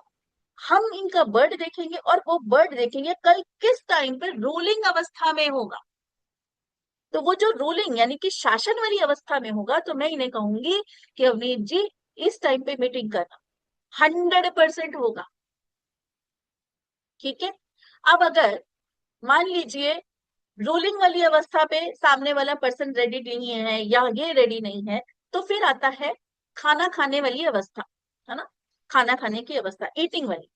[SPEAKER 1] हम इनका बर्ड देखेंगे और वो बर्ड देखेंगे कल किस टाइम पे रूलिंग अवस्था में होगा। तो वो जो रूलिंग यानी कि शासन वाली अवस्था में होगा तो मैं इन्हें कहूंगी कि अवनीत जी इस टाइम पे मीटिंग करना, 100% होगा। ठीक है। अब अगर मान लीजिए रूलिंग वाली अवस्था पे सामने वाला पर्सन रेडी नहीं है या ये रेडी नहीं है, तो फिर आता है खाना खाने वाली अवस्था, है ना? खाना खाने की अवस्था, ईटिंग वाली,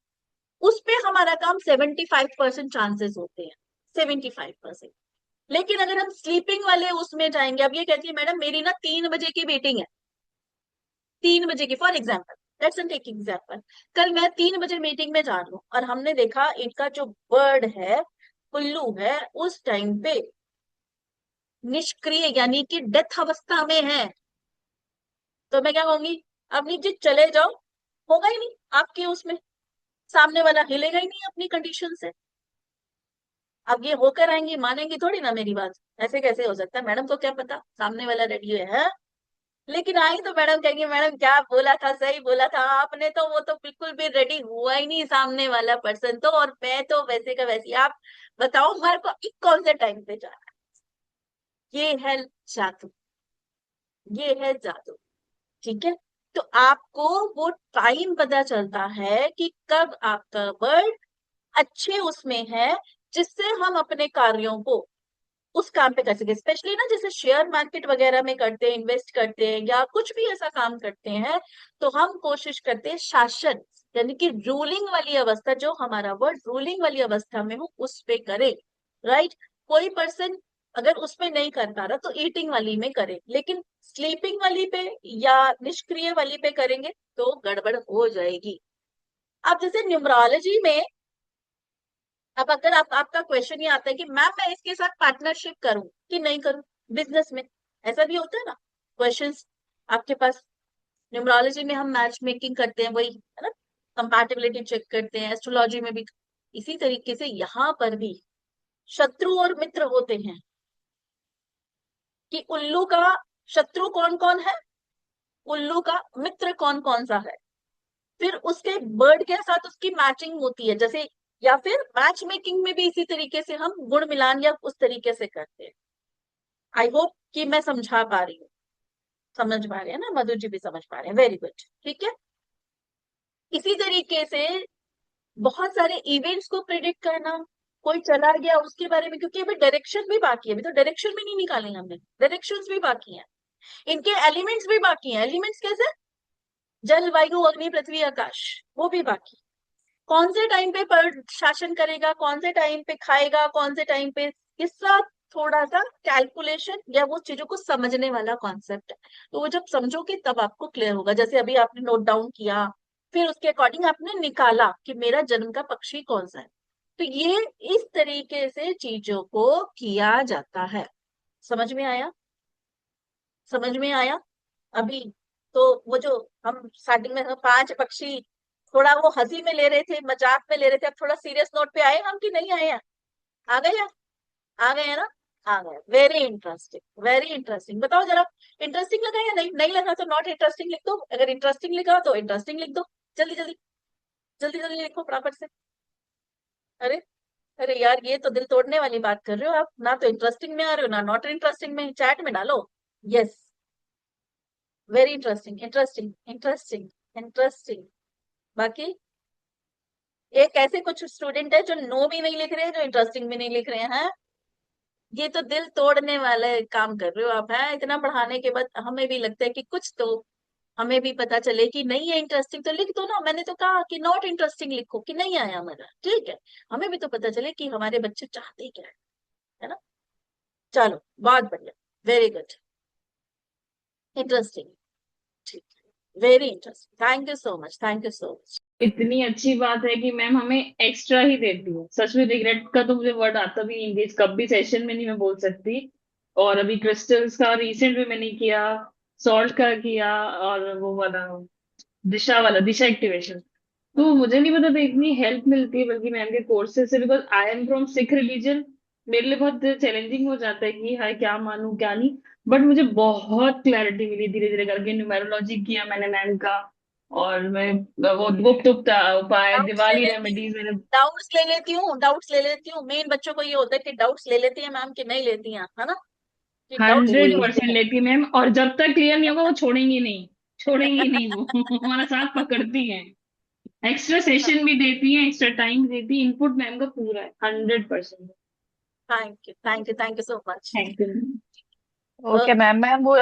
[SPEAKER 1] उस पे हमारा काम 75% चांसेस होते हैं, 75%। लेकिन अगर हम स्लीपिंग वाले उसमें जाएंगे, अब ये कहती है मैडम मेरी ना 3 बजे की मीटिंग है, 3 बजे की, for example, let's take example, कल मैं 3 बजे मीटिंग में जा रही हूँ और हमने देखा इनका जो बर्ड है, उल्लू है, उस टाइम पे निष्क्रिय यानी कि डेथ अवस्था में है, तो मैं क्या कहूंगी, अब नीचे चले जाओ, होगा ही नहीं आपके उसमें, सामने वाला हिलेगा ही नहीं अपनी कंडीशन से। अब ये होकर आएंगी, मानेंगी थोड़ी ना मेरी बात, ऐसे कैसे हो सकता है, मैडम को क्या पता सामने वाला रेडी है? लेकिन आई तो मैडम कहेंगे मैडम क्या बोला था, सही बोला था आपने, तो वो तो बिल्कुल भी रेडी हुआ ही नहीं सामने वाला पर्सन तो, और मैं तो वैसे का वैसी, आप बताओ हमारे को कौन से टाइम पे जाना है। ये है जादू, ये है जादू। ठीक है, तो आपको वो टाइम पता चलता है कि कब आपका वर्ड अच्छे उसमें है, जिससे हम अपने कार्यों को उस काम पे कर सके। स्पेशली ना जैसे शेयर मार्केट वगैरह में करते हैं, इन्वेस्ट करते हैं या कुछ भी ऐसा काम करते हैं, तो हम कोशिश करते हैं शासन यानी कि रूलिंग वाली अवस्था, जो हमारा वर्ड रूलिंग वाली अवस्था में हो उस पे करे। राइट, कोई पर्सन अगर उसमें नहीं कर पा रहा तो ईटिंग वाली में करे, लेकिन स्लीपिंग वाली पे या निष्क्रिय वाली पे करेंगे तो गड़बड़ हो जाएगी। अब जैसे न्यूमरोलॉजी में, अब अगर आपका क्वेश्चन ये आता है कि मैम मैं इसके साथ पार्टनरशिप करूं कि नहीं करूं बिजनेस में, ऐसा भी होता है ना क्वेश्चंस आपके पास। न्यूमरोलॉजी में हम मैच मेकिंग करते हैं, वही है ना, कंपैटिबिलिटी चेक करते हैं, एस्ट्रोलॉजी में भी इसी तरीके से यहाँ पर भी शत्रु और मित्र होते हैं कि उल्लू का शत्रु कौन कौन है, उल्लू का मित्र कौन कौन सा है, फिर उसके बर्ड के साथ उसकी मैचिंग होती है। जैसे या फिर मैच मेकिंग में भी इसी तरीके से हम गुण मिलान या उस तरीके से करते हैं। आई होप कि मैं समझा पा रही हूँ, समझ पा रहे हैं ना, मधु जी भी समझ पा रहे हैं, वेरी गुड। ठीक है, इसी तरीके से बहुत सारे इवेंट्स को प्रिडिक्ट करना, कोई चला गया उसके बारे में, क्योंकि अभी डायरेक्शन भी बाकी है, अभी तो डायरेक्शन भी नहीं निकाले हमने, डायरेक्शंस भी बाकी हैं, इनके एलिमेंट्स भी बाकी हैं। एलिमेंट्स कैसे, जल वायु अग्नि पृथ्वी आकाश, वो भी बाकी। कौन से टाइम पे पर शासन करेगा, कौन से टाइम पे खाएगा, कौन से टाइम पे, इसका थोड़ा सा कैलकुलेशन या वो चीजों को समझने वाला कॉन्सेप्ट है। तो वो जब समझोगे तब आपको क्लियर होगा। जैसे अभी आपने नोट डाउन किया, फिर उसके अकॉर्डिंग आपने निकाला कि मेरा जन्म का पक्षी कौन सा है। तो ये इस तरीके से चीजों को किया जाता है। समझ में आया, समझ में आया। अभी तो वो जो हम स्टार्टिंग में 5 पक्षी थोड़ा वो हंसी में ले रहे थे, मजाक में ले रहे थे, अब थोड़ा सीरियस नोट पे आए हम कि नहीं आए हैं? आ गए हैं, आ गए हैं ना, आ गए। Very interesting, very interesting. बताओ जरा, इंटरेस्टिंग लगा या नहीं? नहीं लगा तो नॉट इंटरेस्टिंग लिख दो, अगर इंटरेस्टिंग लिखा तो इंटरेस्टिंग लिख दो। जल्दी जल्दी जल्दी जल्दी लिखो फटाफट से। अरे अरे यार, ये तो दिल तोड़ने वाली बात कर रहे हो आप, ना तो इंटरेस्टिंग में आ रहे हो ना नॉट इंटरेस्टिंग में। चैट में डालो yes, very interesting interesting interesting interesting. बाकी एक ऐसे कुछ स्टूडेंट है जो नो भी नहीं लिख रहे हैं, जो इंटरेस्टिंग भी नहीं लिख रहे हैं। ये तो दिल तोड़ने वाले काम कर रहे हो आप, है इतना पढ़ाने के बाद हमें भी लगता है कि कुछ तो हमें भी पता चले कि नहीं है इंटरेस्टिंग तो लिख दो ना। मैंने तो कहा कि नॉट इंटरेस्टिंग लिखो कि नहीं आया मजा, ठीक है, हमें भी तो पता चले कि हमारे बच्चे चाहते क्या है ना। चलो बहुत बढ़िया, वेरी गुड, इंटरेस्टिंग, ठीक है, very interesting, thank you so much, thank you so much.
[SPEAKER 4] इतनी अच्छी बात है कि मैम हमें एक्स्ट्रा ही देती है। सच में रिग्रेट का तो मुझे वर्ड आता भी नहीं, कब भी सेशन में नहीं मैं बोल सकती। और अभी क्रिस्टल्स का रिसेंट में मैंने किया, सॉल्ट का किया, और वो वाला दिशा एक्टिवेशन। तो मुझे नहीं पता था इतनी हेल्प मिलती है बल्कि मैम के कोर्सेज से, because I am from Sikh religion. मेरे लिए बहुत चैलेंजिंग हो जाता है कि हाँ क्या मानूं क्या नहीं। बट मुझे बहुत क्लैरिटी मिली धीरे धीरे करके। न्यूमेरोलॉजी किया मैंने मैम का, और मैं वो गुप्त उपाय, दिवाली रेमेडीज मैंने
[SPEAKER 1] डाउट्स ले लेती हूँ, डाउट्स ले लेती हूँ। मेन बच्चों को ये होता है कि डाउट्स ले लेती है मैम कि नहीं लेती हैं, है ना, कि डाउट्स ले लेती
[SPEAKER 4] 100%
[SPEAKER 1] है।
[SPEAKER 4] लेती है मैम। और जब तक क्लियर नहीं होगा वो छोड़ेंगी नहीं, छोड़ेंगी नहीं वो हमारा साथ पकड़ती हैं। एक्स्ट्रा सेशन भी देती हैं, एक्स्ट्रा टाइम देती है। इनपुट मैम का पूरा है 100%।
[SPEAKER 1] Thank you thank you thank you so much.
[SPEAKER 4] Thank you.
[SPEAKER 5] Okay ma'am, ma'am वो